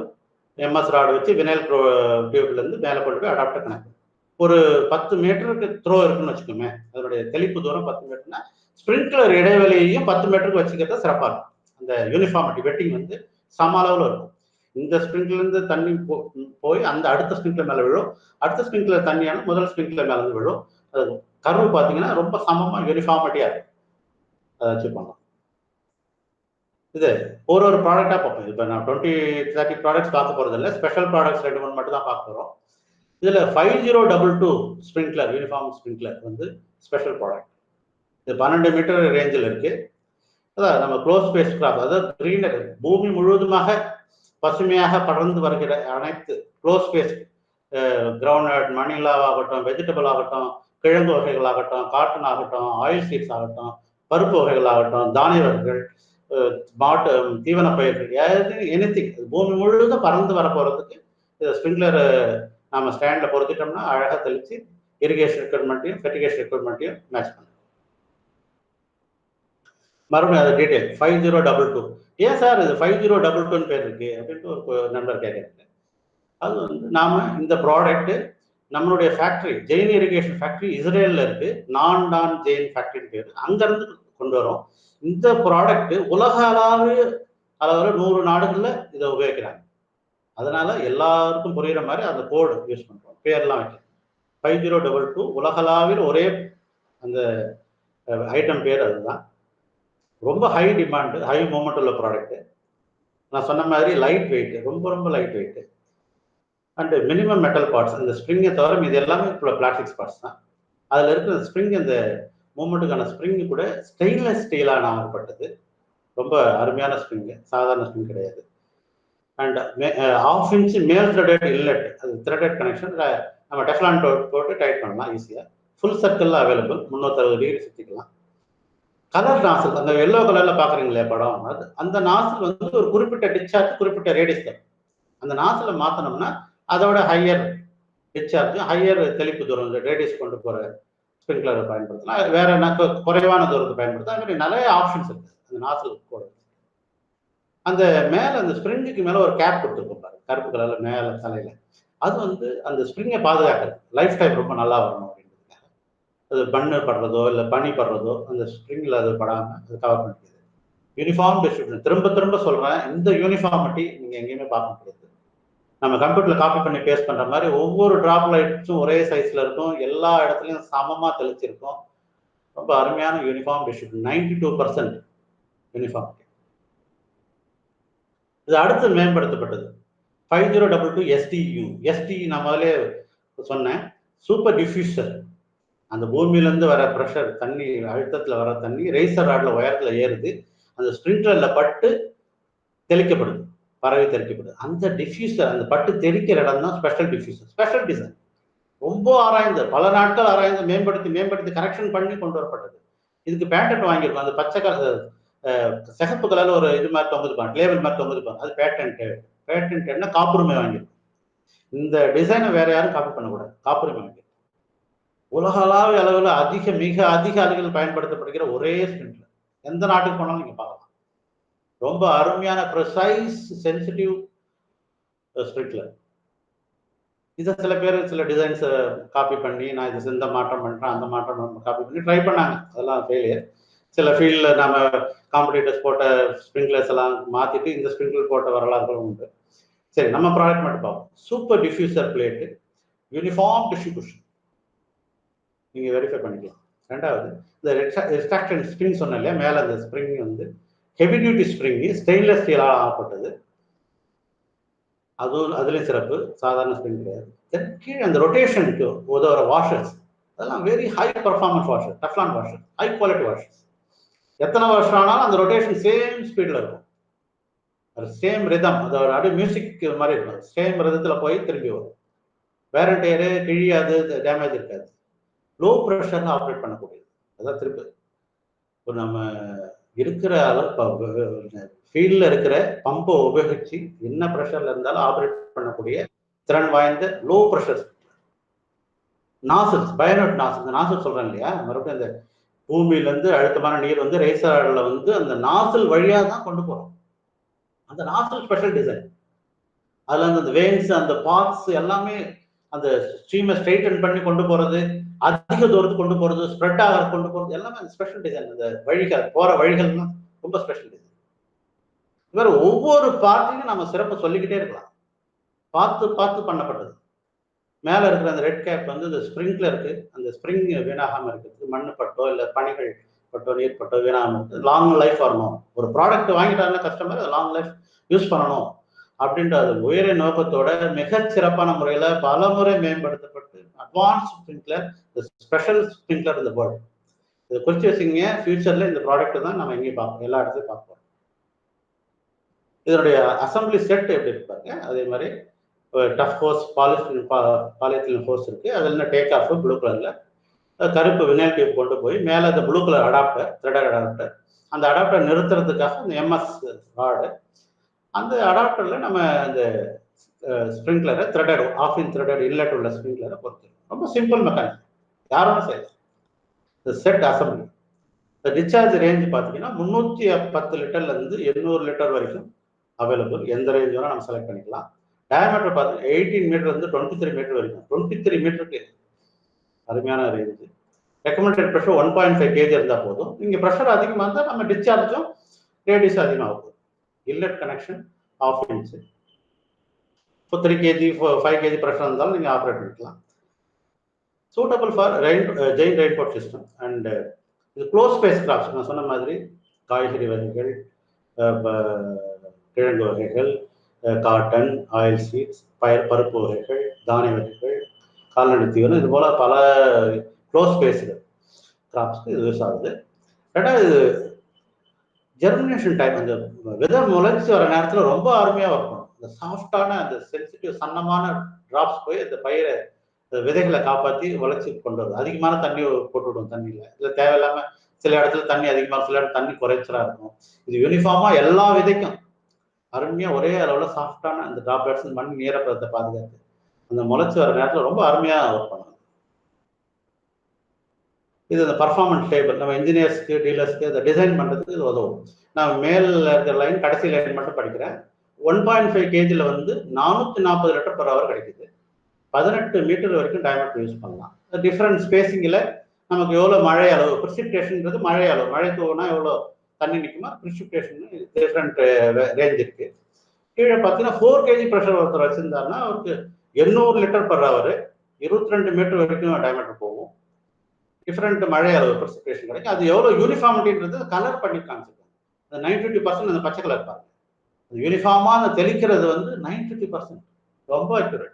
எம்எஸ் ராடு வச்சு வினைல் டியூப்லேருந்து மேலே கொண்டு போய் அடாப்டர் கனெக்ட். ஒரு 10 மீட்டருக்கு த்ரோ இருக்குன்னு வச்சுக்கோமே, அதனுடைய தெளிப்பு தூரம் 10 மீட்டர்னா ஸ்ப்ரிங்க்லர் இடைவெளியையும் 10 மீட்டருக்கு வச்சுக்கிறது சிறப்பாக இருக்கும். அந்த யூனிஃபார்மிட்டி வெட்டிங் வந்து சம அளவில் இருக்கும். இந்த ஸ்ப்ரிங்க்லர்லேருந்து தண்ணி போய் அந்த அடுத்த ஸ்ப்ரிங்க்லர் மேலே விழும், அடுத்த ஸ்ப்ரிங்க்லர் தண்ணியான முதல் ஸ்ப்ரிங்க்லர் மேலே வந்து விழும். அது கர்வ் பார்த்தீங்கன்னா ரொம்ப சமமாக யூனிஃபார்மிட்டியாக இருக்கும். அதை வச்சு பண்ணலாம். இது ஒரு ப்ராடக்டாக பார்ப்போம். இப்போ நான் 20-30 ப்ராடக்ட்ஸ் பார்க்க போகிறது இல்லை, ஸ்பெஷல் ப்ராடக்ட்ஸ் 2-3 மட்டும் தான் பார்க்க போகிறோம். இதில் 5022 ஸ்ப்ரிங்க்லர், யூனிஃபார்ம் ஸ்ப்ரிங்க்லர் வந்து ஸ்பெஷல் ப்ராடக்ட். இது 12 மீட்டர் ரேஞ்சில் இருக்கு. அதான் நம்ம க்ளோஸ் ஸ்பேஸ் கிராப், அதாவது க்ரீனர், பூமி முழுவதுமாக பசுமையாக படர்ந்து வருகிற அனைத்து க்ளோஸ் ஸ்பேஸ், கிரவுண்ட் மணிலா ஆகட்டும், வெஜிடபிள் ஆகட்டும், கிழங்கு வகைகள் ஆகட்டும், காட்டன் ஆகட்டும், ஆயில் சீட்ஸ் ஆகட்டும், பருப்பு வகைகள் ஆகட்டும், தானிய வகைகள், மாட்டு தீவன பயிர்கள், எனிதிங் பூமி முழுவதும் பறந்து வர போகிறதுக்கு ஸ்ப்ரிங்க்லர் நம்ம ஸ்டாண்டில் பொறுத்திட்டோம்னா அழகாக தெளித்து இரிகேஷன் ரெக்யர்மெண்ட்டையும் ஃபெர்டிகேஷன் ரெக்யர்மெண்ட்டையும் மேட்ச் பண்ணும். மறுபடியும் அது டீட்டெயில் 5022. ஏன் சார் இது 5022 பேர் இருக்கு அப்படின்ட்டு ஒரு நண்பர் கேட்குறாங்க. அது வந்து நாம இந்த ப்ராடக்ட் நம்மளுடைய ஃபேக்டரி, ஜெயின் இரிகேஷன் ஃபேக்டரி இஸ்ரேலில் இருக்கு, நான் ஜெயின் ஃபேக்டரின்னு பேர், அங்கேருந்து கொண்டு வரோம். இந்த ப்ராடக்ட் உலக அளவில் 100 நாடுகளில் இதை உபயோகிக்கிறாங்க. அதனால எல்லாருக்கும் புரியுற மாதிரி அந்த கோடு யூஸ் பண்ணுறோம், பேர்லாம் வைக்கிறோம். 5022 உலகளாவில் ஒரே அந்த ஐட்டம் பேர் அதுதான். ரொம்ப ஹை டிமாண்டு, ஹை மூமெண்ட் உள்ள ப்ராடக்ட். நான் சொன்ன மாதிரி லைட் வெயிட், ரொம்ப light weight, and minimum metal parts. அந்த ஸ்ப்ரிங்கை தவிர இது எல்லாமே பிளாஸ்டிக்ஸ் பார்ட்ஸ் தான். அதில் இருக்கிற ஸ்ப்ரிங், அந்த மூமெண்ட்டுக்கான ஸ்ப்ரிங்கு கூட ஸ்டெயின்லெஸ் ஸ்டீலான ஆகப்பட்டது. ரொம்ப அருமையான ஸ்ப்ரிங்கு, சாதாரண ஸ்ப்ரிங் கிடையாது. அண்ட் 1/2 இன்ச் மேல் த்ரெடட் இல்லட், அது த்ரெடட் கனெக்ஷன், நம்ம டெஃப்லான் போட்டு டைட் பண்ணலாம் ஈஸியாக. ஃபுல் சர்க்கிளில் அவைலபிள், 360 டிகிரி சுற்றிக்கலாம். கலர் நாசில், அந்த எல்லோ கலரில் பார்க்குறீங்களே படம், அது அந்த நாசில் வந்து ஒரு குறிப்பிட்ட டிஸ்சார்ஜ், குறிப்பிட்ட ரேடியஸ் தான். அந்த நாசிலை மாற்றினோம்னா அதோட ஹையர் டிஸ்சார்ஜ், ஹையர் தெளிப்பு தூரம், ரேடியஸ் கொண்டு போகிற ஸ்ப்ரிங்க்லரை பயன்படுத்தலாம். வேற என்ன குறைவான தூரத்தை பயன்படுத்தலாம். அது மாதிரி நிறைய ஆப்ஷன்ஸ் இருக்குது அந்த நாசில் கூட. அந்த மேலே அந்த ஸ்ப்ரிங்குக்கு மேலே ஒரு கேப் கொடுத்துருக்கோம் பாருங்க, கருப்பு கலரில் மேலே தலையில். அது வந்து அந்த ஸ்ப்ரிங்கை பாதுகாக்கிறது, லைஃப் டைம் ரொம்ப நல்லா வரணும் அப்படின்றதுக்காக. அது பண்ணு படுறதோ இல்லை பனி படுறதோ அந்த ஸ்ப்ரிங்கில் அது படாமல் அது கவர் பண்ணிக்குது. யூனிஃபார்ம் டிஸ்ட்ரிபியூஷன், திரும்ப சொல்கிறேன், இந்த யூனிஃபார்மிட்டி நீங்கள் எங்கேயுமே பார்க்க முடியாது. நம்ம கம்ப்யூட்டரில் காப்பி பண்ணி பேஸ்ட் பண்ணுற மாதிரி ஒவ்வொரு ட்ராப் லைட்ஸும் ஒரே சைஸில் இருக்கும், எல்லா இடத்துலையும் சமமாக தெளிச்சிருக்கும். ரொம்ப அருமையான யூனிஃபார்ம் டிஸ்ட்ரிபியூஷன், 92% யூனிஃபார்மிட்டி. இது அடுத்து மேம்படுத்தப்பட்டது 5022 SDU. SDU நான் முதலே சொன்னேன், சூப்பர் டிஃப்யூசர். அந்த பூமியிலேருந்து வர ப்ரெஷர், தண்ணி அழுத்தத்தில் வர தண்ணி ரேசர் ராட்ல உயரத்தில் ஏறுது, அந்த ஸ்ப்ரிங்க்லரில் பட்டு தெளிக்கப்படுது, பறவை தெளிக்கப்படுது. அந்த டிஃப்யூசர், அந்த பட்டு தெளிக்கிற இடம் தான் ஸ்பெஷல் டிஃப்யூசர், ஸ்பெஷல் டிசைன். ரொம்ப ஆராய்ந்து, பல நாட்கள் ஆராய்ந்து, மேம்படுத்தி கரெக்ஷன் பண்ணி கொண்டு வரப்பட்டது. இதுக்கு பேட்டன்ட் வாங்கியிருக்கோம். அந்த பச்சை கலர் சிகப்பு கலர்ல ஒரு இது மாதிரி தொங்குதுப்பாங்க, லேபிள் மாதிரி தொங்குதுப்பாங்க, அது பேட்டன்ட் காப்புரிமை வாங்கியிருக்கோம். இந்த டிசைனை வேற யாரும் காப்பி பண்ணக்கூடாது, காப்புரிமை வாங்கியிருக்கோம். உலகளாவிய அளவில் மிக அதிக அளவில் பயன்படுத்தப்படுகிற ஒரே ஸ்ப்ரிங்க்லர். எந்த நாட்டுக்கு போனாலும் நீங்க பார்க்கலாம். ரொம்ப அருமையான ப்ரிசைஸ் சென்சிட்டிவ் ஸ்ப்ரிங்க்லர். இதை சில பேர் சில டிசைன்ஸை காப்பி பண்ணி, நான் இது இந்த மாற்றம் பண்ணுறேன், அந்த மாற்றம் காப்பி பண்ணி ட்ரை பண்ணாங்க, அதெல்லாம் ஃபெயிலியர். சில ஃபீல்டில் நம்ம காம்படிட்டர்ஸ் போட்ட ஸ்ப்ரிங்க்லர்ஸ் எல்லாம் மாற்றிட்டு இந்த ஸ்ப்ரிங்க்லர் போட்ட வரலாறுகளும் உண்டு. சரி, நம்ம ப்ராடக்ட் மட்டும் பார்ப்போம். Super diffuser plate, uniform distribution, நீங்கள் வெரிஃபை பண்ணிக்கலாம். ரெண்டாவது, இந்த எக்ஸ்ட்ராக்ஷன் ஸ்ப்ரிங் சொன்னேன் இல்லையா, மேலே அந்த ஸ்ப்ரிங் வந்து ஹெவி டியூட்டி ஸ்ப்ரிங், ஸ்டெயின்லெஸ் ஸ்டீலால் ஆகப்பட்டது. அதுலேயும் சிறப்பு, சாதாரண ஸ்ப்ரிங் கிடையாது. கீழே அந்த ரொட்டேஷனுக்கு உதவுற வாஷர்ஸ், அதெல்லாம் very high performance washer, Teflon washer, high quality washers. எத்தனை வருஷம் ஆனாலும் அந்த ரொட்டேஷன் சேம் ஸ்பீடில் இருக்கும், சேம் ரிதம், அதோட அப்படியே மியூசிக் மாதிரி இருக்கும், சேம் ரிதத்தில் போய் திரும்பி வரும். வேரண்ட் டயரு கிழியாது, டேமேஜ் இருக்காது. லோ ப்ரெஷர்னு ஆப்ரேட் பண்ணக்கூடியது. அதான் திருப்பி இப்போ நம்ம இருக்கிற ஃபீல்டில் இருக்கிற பம்பை உபயோகிச்சு என்ன ப்ரெஷர்ல இருந்தாலும் ஆப்ரேட் பண்ணக்கூடிய திறன் வாய்ந்த லோ ப்ரெஷர் நாசில்ஸ், பயோனட் நாசில். இந்த நாசில் சொல்றேன் இல்லையா, மறுபடியும் அந்த பூமியிலேருந்து அழுத்தமான நீர் வந்து ரேசர்ல வந்து அந்த நாசில் வழியாக தான் கொண்டு போகிறோம். அந்த நாசில் ஸ்பெஷல் டிசைன், அதில் அந்த வெயின்ஸ், அந்த பார்ட்ஸ் எல்லாமே அந்த ஸ்ட்ரீமை ஸ்ட்ரைட்டன் பண்ணி கொண்டு போகிறது, அதிக தூரத்துக்கு கொண்டு போகிறது, ஸ்ப்ரெட் ஆக கொண்டு போகிறது, எல்லாமே அந்த ஸ்பெஷல் டிசைன். அந்த வழிகள், போகிற வழிகள்லாம் ரொம்ப ஸ்பெஷல் டிசைன். இவர் ஒவ்வொரு பார்ட்டையும் நம்ம சிறப்பு சொல்லிக்கிட்டே இருக்கலாம், பார்த்து பண்ணப்பட்டது. மேலே இருக்கிற அந்த ரெட் கேப் வந்து இந்த ஸ்ப்ரிங்க்லருக்கு, அந்த ஸ்ப்ரிங் வீணாகாமல் இருக்கிறது, மண்ணு பட்டோ இல்லை பனிகள் பட்டோ நீர் பட்டோ வீணாமல் லாங் லைஃப் வரணும். ஒரு ப்ராடக்ட் வாங்கிட்டாருன்னா கஸ்டமர் லாங் லைஃப் யூஸ் பண்ணணும் அப்படின்ற அது உயரிய நோக்கத்தோட மிகச் சிறப்பான முறையில் பல முறை மேம்படுத்தப்பட்டு அட்வான்ஸ் ஸ்ப்ரிங்க்லர், ஸ்பெஷல் ஸ்ப்ரிங்க்லர் இந்த வேர்ல்டு. இதை குறித்து வச்சுங்க, ஃபியூச்சரில் இந்த ப்ராடக்ட் தான் நம்ம எங்கேயும் பார்ப்போம், எல்லா இடத்துலையும் பார்ப்போம். இதனுடைய அசம்பிளி செட் எப்படி இருப்பாங்க, அதே மாதிரி டஃப் ஹோஸ் பாலித்தீன் ஹோஸ் இருக்குது. அதில் டேக் ஆஃப் ப்ளூ கலரில் கருப்பு வினைல் டியூப் கொண்டு போய் மேலே அந்த blue colour adapter, threaded adapter, அந்த அடாப்டர் நிறுத்துறதுக்காக அந்த எம்எஸ் ராடு, அந்த அடாப்டரில் நம்ம அந்த ஸ்ப்ரிங்க்லரை த்ரெடட் ஆஃப்-இன் த்ரெடட் இன்லெட் உள்ள ஸ்ப்ரிங்க்லரை பொறுத்து ரொம்ப சிம்பிள் மெக்கானிசம், யாரும் செய்யலாம். இந்த செட் அசம்பிளி இந்த டிஸ்சார்ஜ் ரேஞ்ச் பார்த்தீங்கன்னா 310 லிட்டர்லேருந்து 800 லிட்டர் வரைக்கும் அவைலபிள். எந்த ரேஞ்ச் வேணால் நம்ம செலக்ட் பண்ணிக்கலாம். டயமீட்டர் பார்த்தீங்கன்னா 18 மீட்டர்லேருந்து 23 மீட்டர் வரைக்கும், 23 மீட்டருக்கு அருமையான ரேஞ்சு. ரெக்கமெண்டட் ப்ரெஷர் 1.5 kg இருந்தால் போதும். நீங்கள் ப்ரெஷர் அதிகமாக இருந்தால் நம்ம டிஸ்சார்ஜும் ரேடியஸ் அதிகமாகும். Inlet connection half inch. இப்போ 3 kg 5 kg ப்ரெஷர் இருந்தாலும் நீங்கள் ஆப்ரேட் பண்ணிக்கலாம். Suitable for Jain Rainport system. And இது க்ளோஸ் ஸ்பேஸ் கிராப்ஸ், நான் சொன்ன மாதிரி காய்கறி வகைகள், கிழங்கு வகைகள், காட்டன், ஆயில் சீட்ஸ், பருப்பு வகைகள், தானிய வகைகள், கால்நடை தீவனம், இது போல் பல க்ளோஸ் ஸ்பேஸு கிராப்ஸ்க்கு இது யூஸ் ஆகுது. ரெண்டாவது ஜெர்மினேஷன் டைம், அந்த விதை முளைச்சி வர நேரத்தில் ரொம்ப அருமையாக இருக்கும். இந்த சாஃப்டான அந்த சென்சிட்டிவ் சன்னமான ட்ராப்ஸ் போய் அந்த பயிரை விதைகளை காப்பாற்றி வளர்ச்சி கொண்டு வரும். அதிகமான தண்ணி போட்டு விடும் தண்ணியில், இல்லை தேவையில்லாமல் சில இடத்துல தண்ணி அதிகமாக, சில இடத்துல தண்ணி குறைச்சலாக இருக்கும். இது யூனிஃபார்மாக எல்லா விதைக்கும் அருமையாக ஒரே அளவில் சாஃப்டான அந்த ட்ராப்லெட்ஸ் மண் ஈரப்பதத்தை பாதுகாத்து அந்த முளைச்சி வர நேரத்தில் ரொம்ப அருமையாக ஒர்க் பண்ணும். இது இந்த பர்ஃபார்மன்ஸ் டேபிள் நம்ம இன்ஜினியர்ஸ்க்கு டீலர்ஸ்க்கு இதை டிசைன் பண்ணுறதுக்கு இது உதவும். நான் மேலே இருக்கிற லைன் கடைசி லைன் மட்டும் படிக்கிறேன். 1.5 kgல வந்து 440 லிட்டர் per hour கிடைக்குது. 18 மீட்டர் வரைக்கும் டயமீட்டர் யூஸ் பண்ணலாம். டிஃப்ரெண்ட் ஸ்பேசிங்கில் நமக்கு எவ்வளோ மழை அளவு, ப்ரிசிபிடேஷன்ன்றது மழை அளவு, மழை தூவினா எவ்வளோ தண்ணி நிற்குமா, ப்ரிசிபிடேஷன் டிஃப்ரெண்ட் ரேஞ்ச் இருக்குது. கீழே பார்த்தீங்கன்னா 4 kg ப்ரெஷர் ஒருத்தர் வச்சுருந்தாருன்னா அவருக்கு 800 லிட்டர் per hour 22 மீட்டர் வரைக்கும் டயமீட்டர் போகும். டிஃப்ரெண்ட் மழை அளவு ப்ரிசிபிடேஷன் கிடைக்கும். அது எவ்வளோ யூனிஃபார்மிட்டின்றது கலர் பண்ணி காமிச்சிருக்காங்க. அந்த 92% அந்த பச்சை கலர் பாருங்க, அது யூனிஃபார்மாக தெளிக்கிறது வந்து 92% ரொம்ப அக்யூரேட்.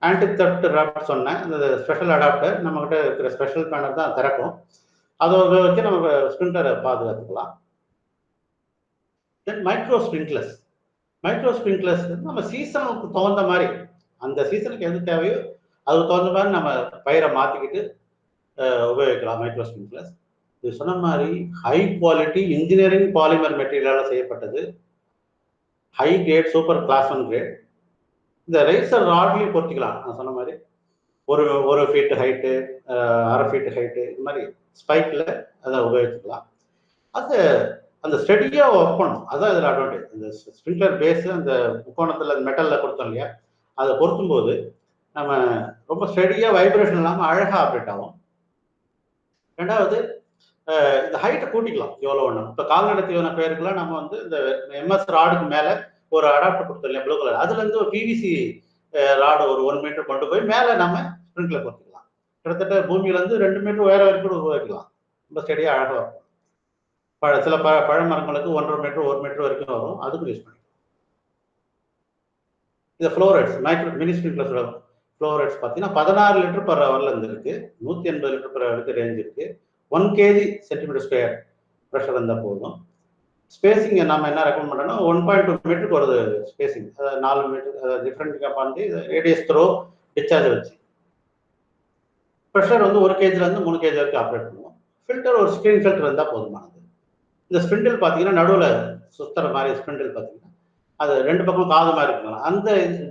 ஆன்டி தெஃப்ட் ராட் சொன்னேன், இந்த ஸ்பெஷல் அடாப்டர் நம்மகிட்ட இருக்கிற ஸ்பெஷல் பேனர் தான் திறக்கும், அதை வச்சு நம்ம ஸ்ப்ரிங்க்லரை பாதுகாத்துக்கலாம். தென் மைக்ரோ ஸ்ப்ரிங்க்லர்ஸ். மைக்ரோ ஸ்ப்ரிங்க்லர்ஸ் நம்ம சீசனுக்கு தகுந்த மாதிரி, அந்த சீசனுக்கு எது தேவையோ அதுக்கு தகுந்த மாதிரி நம்ம பயிரை மாற்றிக்கிட்டு உபயோகிக்கலாம் மைக்ரோ ஸ்ப்ரிங்க்லர்ஸ். இது சொன்ன மாதிரி ஹை குவாலிட்டி இன்ஜினியரிங் பாலிமர் மெட்டீரியலால் செய்யப்பட்டது, high grade, super class 1 grade. இந்த ரைசர் ராட்லையும் பொறுத்திக்கலாம். நான் சொன்ன மாதிரி ஒரு ஃபீட் ஹைட்டு, 1/2 ஃபீட் ஹைட்டு, இது மாதிரி ஸ்பைக்கில் அதை உபயோகிச்சுக்கலாம். அது அந்த ஸ்டெடியாக ஒர்க் பண்ணும், அதுதான் இதில் அட்வான்டேஜ். இந்த ஸ்ப்ரிங்க்லர் பேஸு அந்த முக்கோணத்தில் அந்த மெட்டலில் கொடுத்தோம் இல்லையா, அதை பொருத்தும் போது நம்ம ரொம்ப ஸ்டெடியாக வைப்ரேஷன் இல்லாமல் அழகாக ஆப்ரேட் ஆகும். ரெண்டாவது இந்த ஹைட்டை கூட்டிக்கலாம் எவ்வளோ ஒன்று. இப்போ கால்நடை தீவன பேருக்குலாம் நம்ம வந்து இந்த எம்எஸ் ராடுக்கு மேலே ஒரு அடாப்டர் கொடுத்தோம் இல்லையா ப்ளூ கலர், அதுலேருந்து ஒரு பிவிசி ராடு ஒரு 1 மீட்டர் கொண்டு போய் மேலே நம்ம ஸ்ப்ரிங்க்லர் கொடுத்துக்கலாம். கிட்டத்தட்ட பூமியிலேருந்து 2 மீட்டர் உயரம் வரைக்கும் கூட உருவாக்கலாம். ரொம்ப ஸ்டெடியாக அழகாக இருக்கும். சில பழ மரங்களுக்கு 1.5 மீட்டர் 1 மீட்டர் வரைக்கும் வரும், அதுக்கும் யூஸ் பண்ணிக்கலாம். இந்த ஃப்ளோரைட்ஸ் மினி ஸ்ப்ரிங்க்லர்ஸோட ஃப்ளோரைட்ஸ் பார்த்தீங்கன்னா 16 லிட்டர் per hourல இருந்து இருக்குது, 180 லிட்டர் per hour ரேஞ்ச் இருக்குது. 1 kg சென்டிமீட்டர் ஸ்கொயர் ப்ரெஷர் இருந்தால் போதும். ஸ்பேசிங் நம்ம என்ன ரெக்கமெண்ட் பண்ணுறோம்னா 1.2 மீட்டருக்கு ஒரு ஸ்பேசிங், அதாவது 4 மீட்டர், அதாவது டிஃப்ரெண்ட் பண்ணி ரேடியஸ் த்ரோ டிஸ்சார்ஜ் வச்சு ப்ரெஷர் வந்து 1 kgலேருந்து 3 kg வரைக்கும் ஆப்ரேட் பண்ணுவோம். ஃபில்டர் ஒரு ஸ்க்ரீன் ஃபில்டர் இருந்தால் போதுமானது. இந்த ஸ்பிண்டில் பார்த்தீங்கன்னா நடுவில் சுத்துற மாதிரி ஸ்பிண்டில் பார்த்தீங்கன்னா அது 2 பக்கம் காது மாதிரி இருக்கணும். அந்த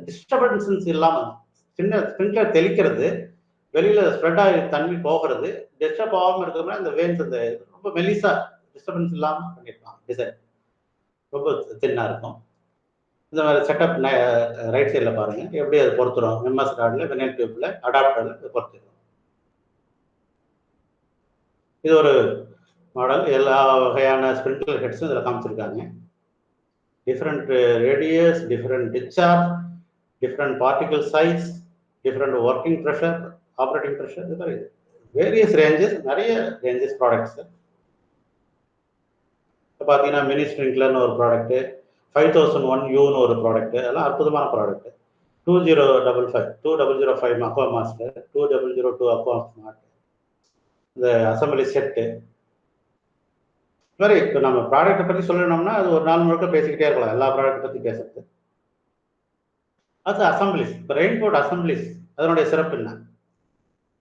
டிஸ்டர்பன்சன்ஸ் இல்லாமல் ஸ்ப்ரிங்க்லர் தெளிக்கிறது, வெளியில் ஸ்ப்ரெட் ஆகி தண்ணி போகிறது டிஸ்டர்ப் ஆகாமல் இருக்கிற மாதிரி அந்த வேன்ஸ் அந்த ரொம்ப மெலிசா டிஸ்டர்பன்ஸ் இல்லாமல் பண்ணியிருக்கலாம். டிசைன் ரொம்ப தின்னாக இருக்கும். இந்த மாதிரி செட்டப் ரைட் சைடில் பாருங்கள் எப்படி அது பொறுத்துரும். MS ராடில் vinyl டியூப்பில் அடாப்டரில் பொறுத்துரும். இது ஒரு மாடல். எல்லா வகையான ஸ்ப்ரிங்க்லர் ஹெட்ஸும் இதில் காமிச்சிருக்காங்க. Different radius, different discharge, different particle size, different working pressure, operating pressure, இது மாதிரி வேரியஸ் ரேஞ்சஸ், நிறைய ரேஞ்சஸ் ப்ராடக்ட்ஸ். இப்போ பார்த்தீங்கன்னா மினி ஸ்ப்ரிங்க்லர்னு ஒரு ப்ராடக்ட்டு, 5001 யூன்னு ஒரு ப்ராடக்ட்டு, அதெல்லாம் அற்புதமான product. 2055 Aqua master, 2002 Aqua smart, இந்த அசம்பிளி செட்டு. மாதிரி இப்போ நம்ம ப்ராடக்ட்டை பற்றி சொல்லணும்னா அது ஒரு நாள் முழுக்க பேசிக்கிட்டே இருக்கலாம், எல்லா ப்ராடக்ட் பற்றி பேசுறது. அது அசம்பிளிஸ். இப்போ ரெயின்போர்ட் அசம்பிளிஸ் அதனுடைய சிறப்பு என்ன?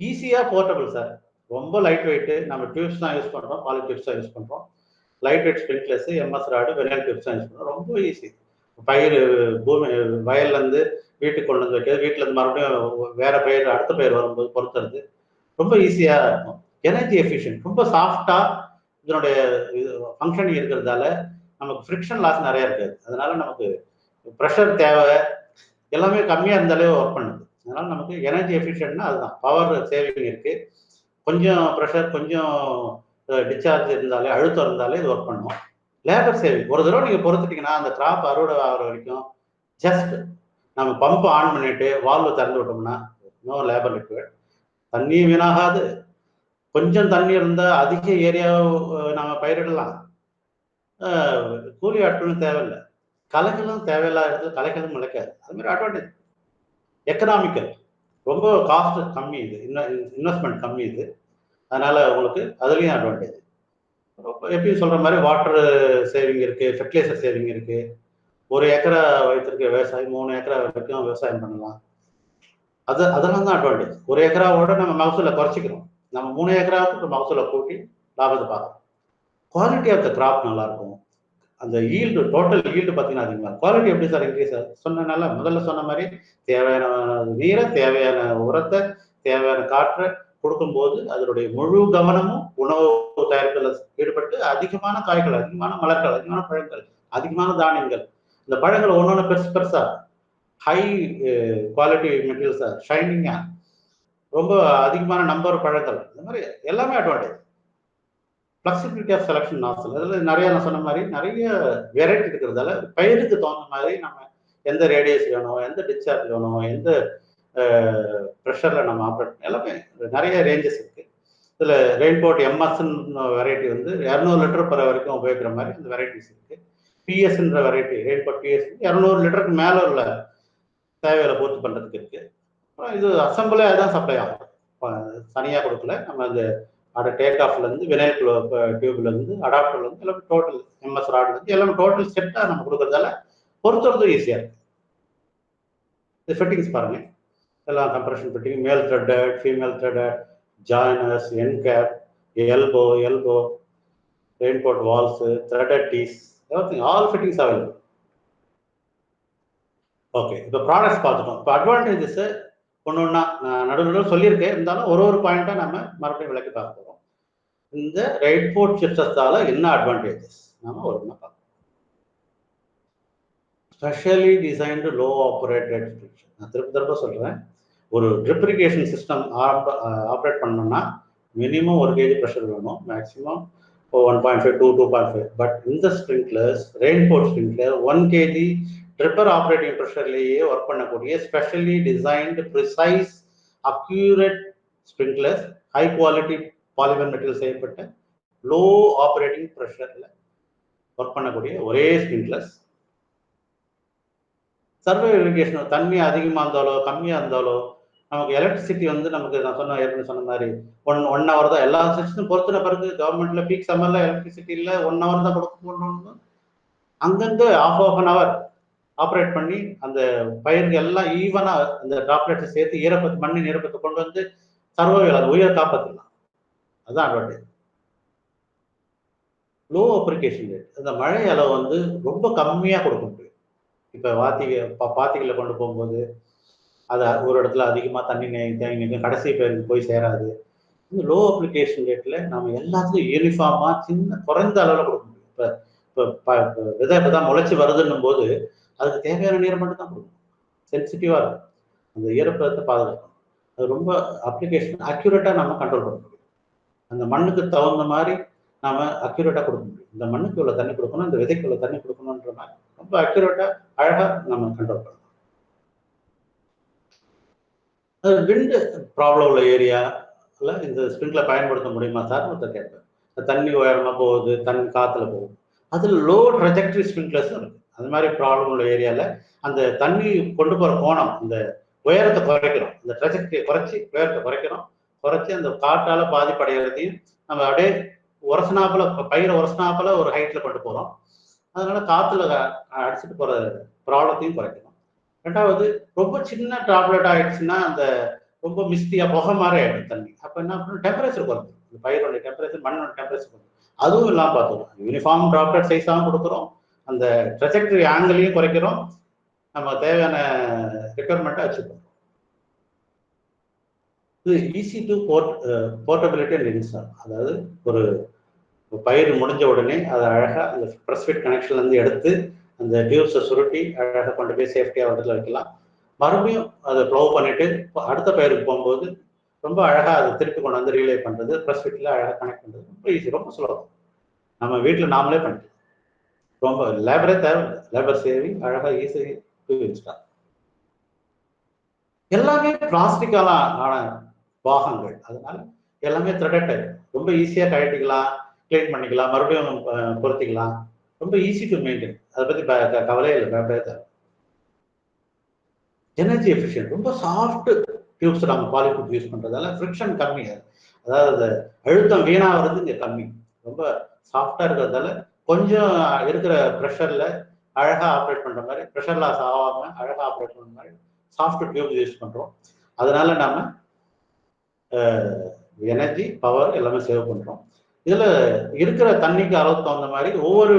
ஈஸியாக போர்ட்டபிள் சார், ரொம்ப லைட் வெயிட்டு. நம்ம டியூப்ஸ் தான் யூஸ் பண்ணுறோம், பாலி டியூப்ஸ் தான் யூஸ் பண்ணுறோம். Light weight sprinklers, MS rod, vinyl tubes தான் யூஸ் பண்ணுறோம். ரொம்ப ஈஸி. பயிர் பூமி வயல்லேருந்து வீட்டுக்கு கொண்டு வந்து வைக்கிறது, வீட்டிலேருந்து மறுபடியும் வேற பயிர் அடுத்த பயிர் வரும்போது பொறுத்துறது ரொம்ப ஈஸியாக இருக்கும். எனர்ஜி எஃபிஷியன்ட், ரொம்ப சாஃப்டாக இதனுடைய ஃபங்க்ஷனிங் இருக்கிறதால நமக்கு ஃப்ரிக்ஷன் லாஸ் நிறைய இருக்காது. அதனால நமக்கு ப்ரெஷர் தேவை எல்லாமே கம்மியாக இருந்தாலே ஒர்க் பண்ணுது. அதனால நமக்கு எனர்ஜி எஃபிஷியன்ட்னா அதுதான். பவர் சேவிங் இருக்கு, கொஞ்சம் ப்ரெஷர், கொஞ்சம் டிஸ்சார்ஜ் இருந்தாலே, அழுத்தம் இருந்தாலே இது ஒர்க் பண்ணும். லேபர் சேவிங், ஒரு தடவை நீங்கள் பொறுத்துட்டீங்கன்னா அந்த கிராப் அறுவடை ஆகிற வரைக்கும் ஜஸ்ட் நம்ம பம்ப் ஆன் பண்ணிட்டு வால்வு திறந்து விட்டோம்னா நோ லேபர் ரிக்வயர்ட். தண்ணியும் வீணாகாது, கொஞ்சம் தண்ணி இருந்தால் அதிக ஏரியா நம்ம பயிரிடலாம், கூலி ஆட்களும் தேவையில்லை, களைகளும் தேவையில்லாத இடத்துல களைகளும் முளைக்காது. அது மாதிரி அட்வான்டேஜ். எக்கனாமிக்கல், ரொம்ப காஸ்ட் கம்மி, இது இன்வெஸ்ட்மெண்ட் கம்மி இது. அதனால உங்களுக்கு அதுலேயும் அட்வான்டேஜ். எப்படி சொல்ற மாதிரி வாட்டர் சேவிங் இருக்கு, ஃபெர்டிலைசர் சேவிங் இருக்கு. 1 ஏக்கரா வைத்திருக்க விவசாயி 3 ஏக்கரா வரைக்கும் விவசாயம் பண்ணலாம். அதெல்லாம் தான் அட்வான்டேஜ். 1 ஏக்கராவோட நம்ம மகசூலை குறைச்சிக்கிறோம், நம்ம 3 ஏக்கராவுக்கு மகசூலை கூட்டி லாபத்தை பார்க்கலாம். குவாலிட்டி ஆஃப் த கிராப் நல்லா இருக்கும். அந்த ஈல்டு, டோட்டல் ஈல்டு பார்த்தீங்கன்னா அதிகமாக. குவாலிட்டி எப்படி சார் இன்க்ரீஸ் ஆகுது? சொன்னனால முதல்ல சொன்ன மாதிரி தேவையான நீரை, தேவையான உரத்தை, தேவையான காற்றை கொடுக்கும்போது அதனுடைய முழு கவனமும் உணவு தயாரிப்பில் ஈடுபட்டு அதிகமான காய்கள், அதிகமான மலர்கள், அதிகமான பழங்கள், அதிகமான தானியங்கள். இந்த பழங்கள் ஒன்னொன்று பெருசு பெருசா ஹை குவாலிட்டி மெட்டீரியல்ஸா, ஷைனிங்கா, ரொம்ப அதிகமான நம்பர் பழங்கள், இந்த மாதிரி எல்லாமே advantage. Flexibility of selection nozzle, அதில் நிறைய நான் சொன்ன மாதிரி நிறைய வெரைட்டி இருக்கிறதால பயிருக்கு தகுந்த மாதிரி நம்ம எந்த ரேடியஸ் வேணும், எந்த டிஸ்சார்ஜ் வேணும், எந்த ப்ரெஷரில் நம்ம ஆப்ரேட், எல்லாமே நிறைய ரேஞ்சஸ் இருக்குது. இதில் ரெயின்போர்ட் எம்எஸ்ன்னு வெரைட்டி வந்து 200 லிட்டர் பெற வரைக்கும் உபயோகிக்கிற மாதிரி அந்த வெரைட்டிஸ் இருக்குது. பிஎஸ்ன்ற வெரைட்டி, ரெயின்போர்ட் பிஎஸ் 200 லிட்டருக்கு மேலே உள்ள தேவைகளை பூர்த்தி பண்ணுறதுக்கு இருக்குது. அப்புறம் இது அசம்பிளே அதுதான் சப்ளை ஆகும், தனியாக கொடுக்கல. நம்ம அந்த டேக் ஆஃப்லேருந்து வினைல் டியூப்லேருந்து அடாப்டர்லேருந்து எல்லாமே டோட்டல் எம்எஸ் ராட்லேருந்து எல்லாமே டோட்டல் செட்டாக நம்ம கொடுக்குறதால பொறுத்துறது ஈஸியாக இருக்குது. இது ஃபிட்டிங்ஸ் பாருங்கள், எல்லாம் compression fitting, male threaded, female threaded, joiners, end cap, elbow, Rainport valves, threaded tees, everything, all fittings available. Okay, இப்போ ப்ராடக்ட்ஸ் பார்த்துட்டோம். இப்போ அட்வான்டேஜஸ் ஒன்று ஒன்றா நடுவில் சொல்லியிருக்கேன், இருந்தாலும் ஒரு பாயிண்டாக நம்ம மறுபடியும் விளக்கி பார்க்க போகிறோம். இந்த ரெயின்போர்ட் சிஸ்டத்தால் என்ன அட்வான்டேஜஸ் நம்ம ஒரு ஒன்றா பார்க்கணும். Specially designed low operated structure. நான் திரும்ப சொல்கிறேன், ஒரு ட்ரிப்ரிகேஷன் சிஸ்டம் ஆப்ரேட் பண்ணோம்னா மினிமம் 1 kg ப்ரெஷர் வேணும், மேக்ஸிமம் 1.5 to 2.5. பட் இந்த sprinklers, Rainport sprinkler 1 kg dripper operating ப்ரெஷர்லேயே ஒர்க் பண்ணக்கூடிய specially designed precise accurate sprinklers, high quality polymer material செய்யப்பட்ட லோ ஆப்ரேட்டிங் ப்ரெஷரில் ஒர்க் பண்ணக்கூடிய ஒரே ஸ்ப்ரிங்க்லர்ஸ். சர்வே இரிகேஷன், தண்ணி அதிகமாக இருந்தாலோ கம்மியாக இருந்தாலோ நமக்கு எலக்ட்ரிசிட்டி வந்து நமக்கு நான் ஏற்கனவே சொன்ன மாதிரி 1 hour தான். எல்லா சிஸ்டம் பொறுத்தின பிறகு கவர்மெண்ட்ல பீக் சம்மர்ல எலக்ட்ரிசிட்டி இல்லை, 1 hour தான் கொடுக்கணும். அங்கங்க half an hour ஆப்ரேட் பண்ணி அந்த பயிர்கள் எல்லாம் ஈவனா அந்த டிராப்லெட்ஸை சேர்த்து ஈரப்பத்து, மண்ணின் ஈரப்பத்தை கொண்டு வந்து சர்வைவல், அது உயிரை காப்பாற்றலாம். அதுதான் அட்வான்டேஜ். லோ அப்ளிகேஷன் ரேட், அந்த மழை அளவு வந்து ரொம்ப கம்மியாக கொடுக்க முடியும். இப்போ பாத்திகளை கொண்டு போகும்போது அது ஒரு இடத்துல அதிகமாக தண்ணி தேங்கி கடைசி பேருக்கு போய் சேராது. இந்த லோ அப்ளிகேஷன் ரேட்டில் நம்ம எல்லாத்துக்கும் யூனிஃபார்மாக சின்ன குறைந்த அளவில் கொடுக்க முடியும். இப்போ விதை இப்போ தான் முளைச்சி வருதுன்னும் போது அதுக்கு தேவையான நீரை மட்டும் தான் கொடுக்கணும். சென்சிட்டிவாக இருக்கும், அந்த ஈரப்பதத்தை பாதுகாக்கணும். அது ரொம்ப அப்ளிகேஷன் அக்யூரேட்டாக நம்ம கண்ட்ரோல் பண்ண முடியும். அந்த மண்ணுக்கு தகுந்த மாதிரி நாம அக்யூரேட்டாக கொடுக்க முடியும். இந்த மண்ணுக்கு உள்ள தண்ணி கொடுக்கணும், இந்த விதைக்கு உள்ள தண்ணி கொடுக்கணுன்ற மாதிரி ரொம்ப அக்யூரேட்டாக அழகாக நம்ம கண்ட்ரோல் பண்ணணும். விண்டு ப்ராப்ளம் உள்ள ஏரியா, இந்த ஸ்ப்ரிங்க்லர் பயன்படுத்த முடியுமா சார் ஒருத்தர் கேட்பேன். தண்ணி உயரமா போகுது, தண்ணி காத்துல போகுது. அதில் லோ ட்ரெஜெக்டரி ஸ்ப்ரிங்க்லர்ஸும் இருக்கு. அது மாதிரி ப்ராப்ளம் உள்ள ஏரியாவில் அந்த தண்ணி கொண்டு போகிற கோணம், இந்த உயரத்தை குறைக்கிறோம், இந்த ட்ரெஜெக்டரியை குறைச்சி உயரத்தை குறைக்கிறோம். குறைச்சி அந்த காட்டால பாதிப்படைகிறதையும் நம்ம அப்படியே உரசனாப்புல, பயிரை உரசனாப்புல ஒரு ஹைட்ல கொண்டு போகிறோம். அதனால காத்துல அடிச்சுட்டு போகிற ப்ராப்ளத்தையும் குறைக்கணும். ரெண்டாவது, ரொம்ப சின்ன ட்ராப்லெட் ஆயிடுச்சுன்னா அந்த ரொம்ப மிஸ்டியா புகை மாதிரி ஆயிடும் தண்ணி. அப்போ என்ன பண்ணணும், டெம்பரேச்சர் குறைக்கும். இந்த பயிரோட டெம்பரேச்சர், மண்ணோட டெம்பரேச்சர் குறைக்கும். அதுவும் இல்லாமல் பார்த்துக்கிறோம். யூனிஃபார்ம் ட்ராப்லெட் சைஸாகவும் கொடுக்குறோம், அந்த ட்ரெஜெக்டரி ஆங்கிளையும் குறைக்கிறோம், நம்ம தேவையான ரெக்குயர்மெண்ட்டை அச்சீவ் பண்ணுறோம். இது easy to portability and install. அதாவது ஒரு பயிர் முடிஞ்ச உடனே அதை அழகாக அந்த ப்ரெஸ்ஃபிட் கனெக்ஷன்லேருந்து எடுத்து அந்த டியூப்ஸை சுருட்டி அழகாக கொண்டு போய் சேஃப்டியாக இடத்துல வைக்கலாம். மறுபடியும் அதை ப்ளவ் பண்ணிட்டு அடுத்த பயிருக்கு போகும்போது ரொம்ப அழகாக அதை திருப்பி கொண்டு வந்து ரீலே பண்ணுறது, ப்ரெஸ்ஃபிட்டில் அழகாக கனெக்ட் பண்ணுறது ரொம்ப ஈஸி, ரொம்ப சுலபம். நம்ம வீட்டில் நாமளே பண்ணிக்கலாம். ரொம்ப லேபரே தேவை, லேபர் சேவிங், அழகாக ஈஸி டு இன்ஸ்டால். எல்லாமே பிளாஸ்டிக்கால ஆன பாகங்கள், அதனால எல்லாமே த்ரெடட், ரொம்ப ஈஸியாக கழட்டிக்கலாம், கிளீன் பண்ணிக்கலாம், மறுபடியும் பொருத்திக்கலாம். ரொம்ப ஈஸி டு மெயின்டைன். அதை பற்றி கவலையே இல்லை, பயப்படவே தேவை. எனர்ஜி எஃபிஷியன்ட், ரொம்ப சாஃப்ட் டியூப்ஸ் நம்ம பாலிடியூப் யூஸ் பண்ணுறதால ஃப்ரிக்ஷன் கம்மி. அதாவது அழுத்தம் வீணாகிறது இங்கே கம்மி. ரொம்ப சாஃப்டாக இருக்கிறதால கொஞ்சம் இருக்கிற ப்ரெஷரில் அழகாக ஆப்ரேட் பண்ணுற மாதிரி, ப்ரெஷர் லாஸ் ஆகாமல் அழகாக ஆப்ரேட் பண்ணுற மாதிரி சாஃப்ட் டியூப் யூஸ் பண்ணுறோம். அதனால நம்ம எனர்ஜி, பவர் எல்லாமே சேவ் பண்ணுறோம். இதில் இருக்கிற தண்ணிக்கு அளவுக்கு தகுந்த மாதிரி ஒவ்வொரு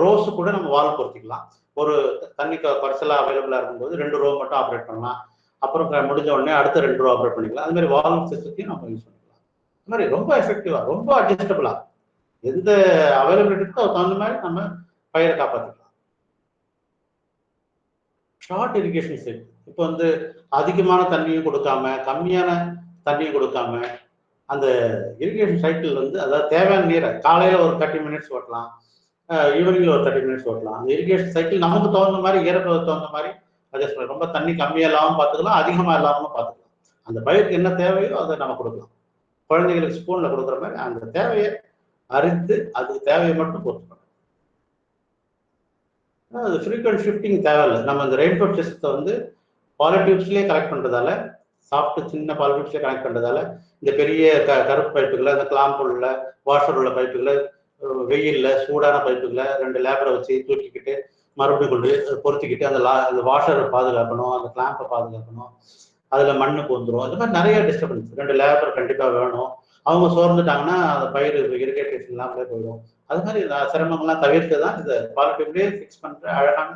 ரோஸு கூட நம்ம வால் பொருத்திக்கலாம். ஒரு தண்ணிக்கு குறைச்சலாக அவைலபிளாக இருக்கும்போது 2 ரோ மட்டும் ஆப்ரேட் பண்ணலாம். அப்புறம் முடிஞ்ச உடனே அடுத்த 2 ரோ ஆப்ரேட் பண்ணிக்கலாம். அது மாதிரி வால் சிஸ்டத்தையும் நம்ம யூஸ் பண்ணிக்கலாம். அது மாதிரி ரொம்ப எஃபெக்டிவாக, ரொம்ப அட்ஜஸ்டபிளாக, எந்த அவைலபிலிட்டிக்கோ அதுக்கு தகுந்த மாதிரி நம்ம பயிரை காப்பாற்றிக்கலாம். ஷார்ட் இரிகேஷன் செட், இப்போ வந்து அதிகமான தண்ணியும் கொடுக்காம கம்மியான தண்ணியும் கொடுக்காம அந்த இரிகேஷன் சைக்கிள் வந்து, அதாவது தேவையான நீரை காலையில் ஒரு 30 மினிட்ஸ் ஓட்டலாம், ஈவினிங்ல ஒரு 30 மினிட்ஸ் ஓட்டலாம். அந்த இரிகேஷன் சைக்கிள் நமக்கு தகுந்த மாதிரி, ஈரப்பதத்துக்கு தகுந்த மாதிரி அட்ஜஸ்ட் பண்ணலாம். ரொம்ப தண்ணி கம்மியாக இல்லாமல் பார்த்துக்கலாம், அதிகமாக இல்லாமல் பார்த்துக்கலாம். அந்த பயிருக்கு என்ன தேவையோ அதை நம்ம கொடுக்கலாம். குழந்தைங்களுக்கு ஸ்பூன்ல கொடுக்குற மாதிரி அந்த தேவையை அறிந்து அதுக்கு தேவையை மட்டும் பொறுத்து பண்ணலாம். அது ஃப்ரீக்வெண்ட் ஷிஃப்டிங் தேவையில்லை. நம்ம இந்த ரெயின்ஃபோர்ட் சிஸ்டத்தை வந்து பாலிடியூப்ஸ்லேயே கலெக்ட் பண்ணுறதால, சாஃப்ட் சின்ன பாலிடியூப்ஸ்லேயே கனெக்ட் பண்ணுறதால இந்த பெரிய கருப்பு பைப்புகளை, அந்த கிளாம்ப் உள்ள வாஷர் உள்ள பைப்புகளை, வெயில்ல சூடான பைப்புகளை 2 லேபரை வச்சு தூக்கிக்கிட்டு மறுபடியும் கொண்டு பொருத்திக்கிட்டு அந்த வாஷரை பாதுகாக்கணும், அந்த கிளாம்பை பாதுகாக்கணும், அதில் மண்ணுக்கு வந்துடும். இந்த மாதிரி நிறைய டிஸ்டர்பன்ஸ். 2 லேபர் கண்டிப்பாக வேணும். அவங்க சோர்ந்துட்டாங்கன்னா அந்த பயிர் இரிகேஷன் இல்லாமலே போயிடும். அது மாதிரி சிரமங்கள்லாம் தவிர்த்து தான் இந்த பாலிடியூப்லேயே ஃபிக்ஸ் பண்ணுற அழகான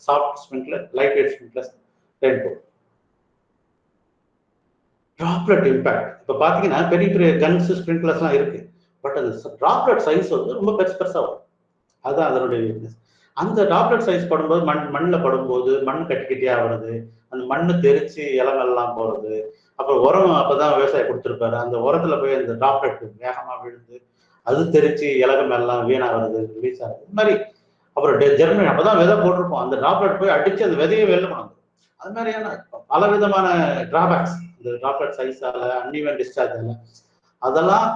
soft sprinkler, light weight sprinklers rainbow. Droplet impact, இப்போ பார்த்தீங்கன்னா பெரிய பெரிய கன்ஸ் ஸ்ப்ரிங்க்லர்ஸ்லாம் இருக்கு. பட் அந்த டிராப்லெட் சைஸ் வந்து ரொம்ப பெருசாக வரும். அதுதான் அதனுடைய வீக்னஸ். அந்த டிராப்லெட் சைஸ் படும்போது மண்ணில் படும்போது மண் கட்டிக்கிட்டே ஆகுறது, அந்த மண்ணு தெரிச்சு இலமெல்லாம் போகிறது. அப்புறம் உரம் அப்போதான் விவசாயி கொடுத்துருப்பாரு, அந்த உரத்துல போய் அந்த டிராப்லெட் வேகமாக விழுந்து அது தெரிச்சு இலகம் எல்லாம் வீணாகிறது, ரிலீஸ் ஆகுது. இது மாதிரி அப்புறம் ஜெர்மனி அப்போதான் விதை போட்டிருப்போம், அந்த டிராப்லெட் போய் அடிச்சு அந்த விதையை வெளில கொண்டு. அது மாதிரியான பல விதமான டிராபேக்ஸ் இந்த டிராப்லெட் சைஸால, அன்இவன் டிஸ்சார்ஜால, அதெல்லாம்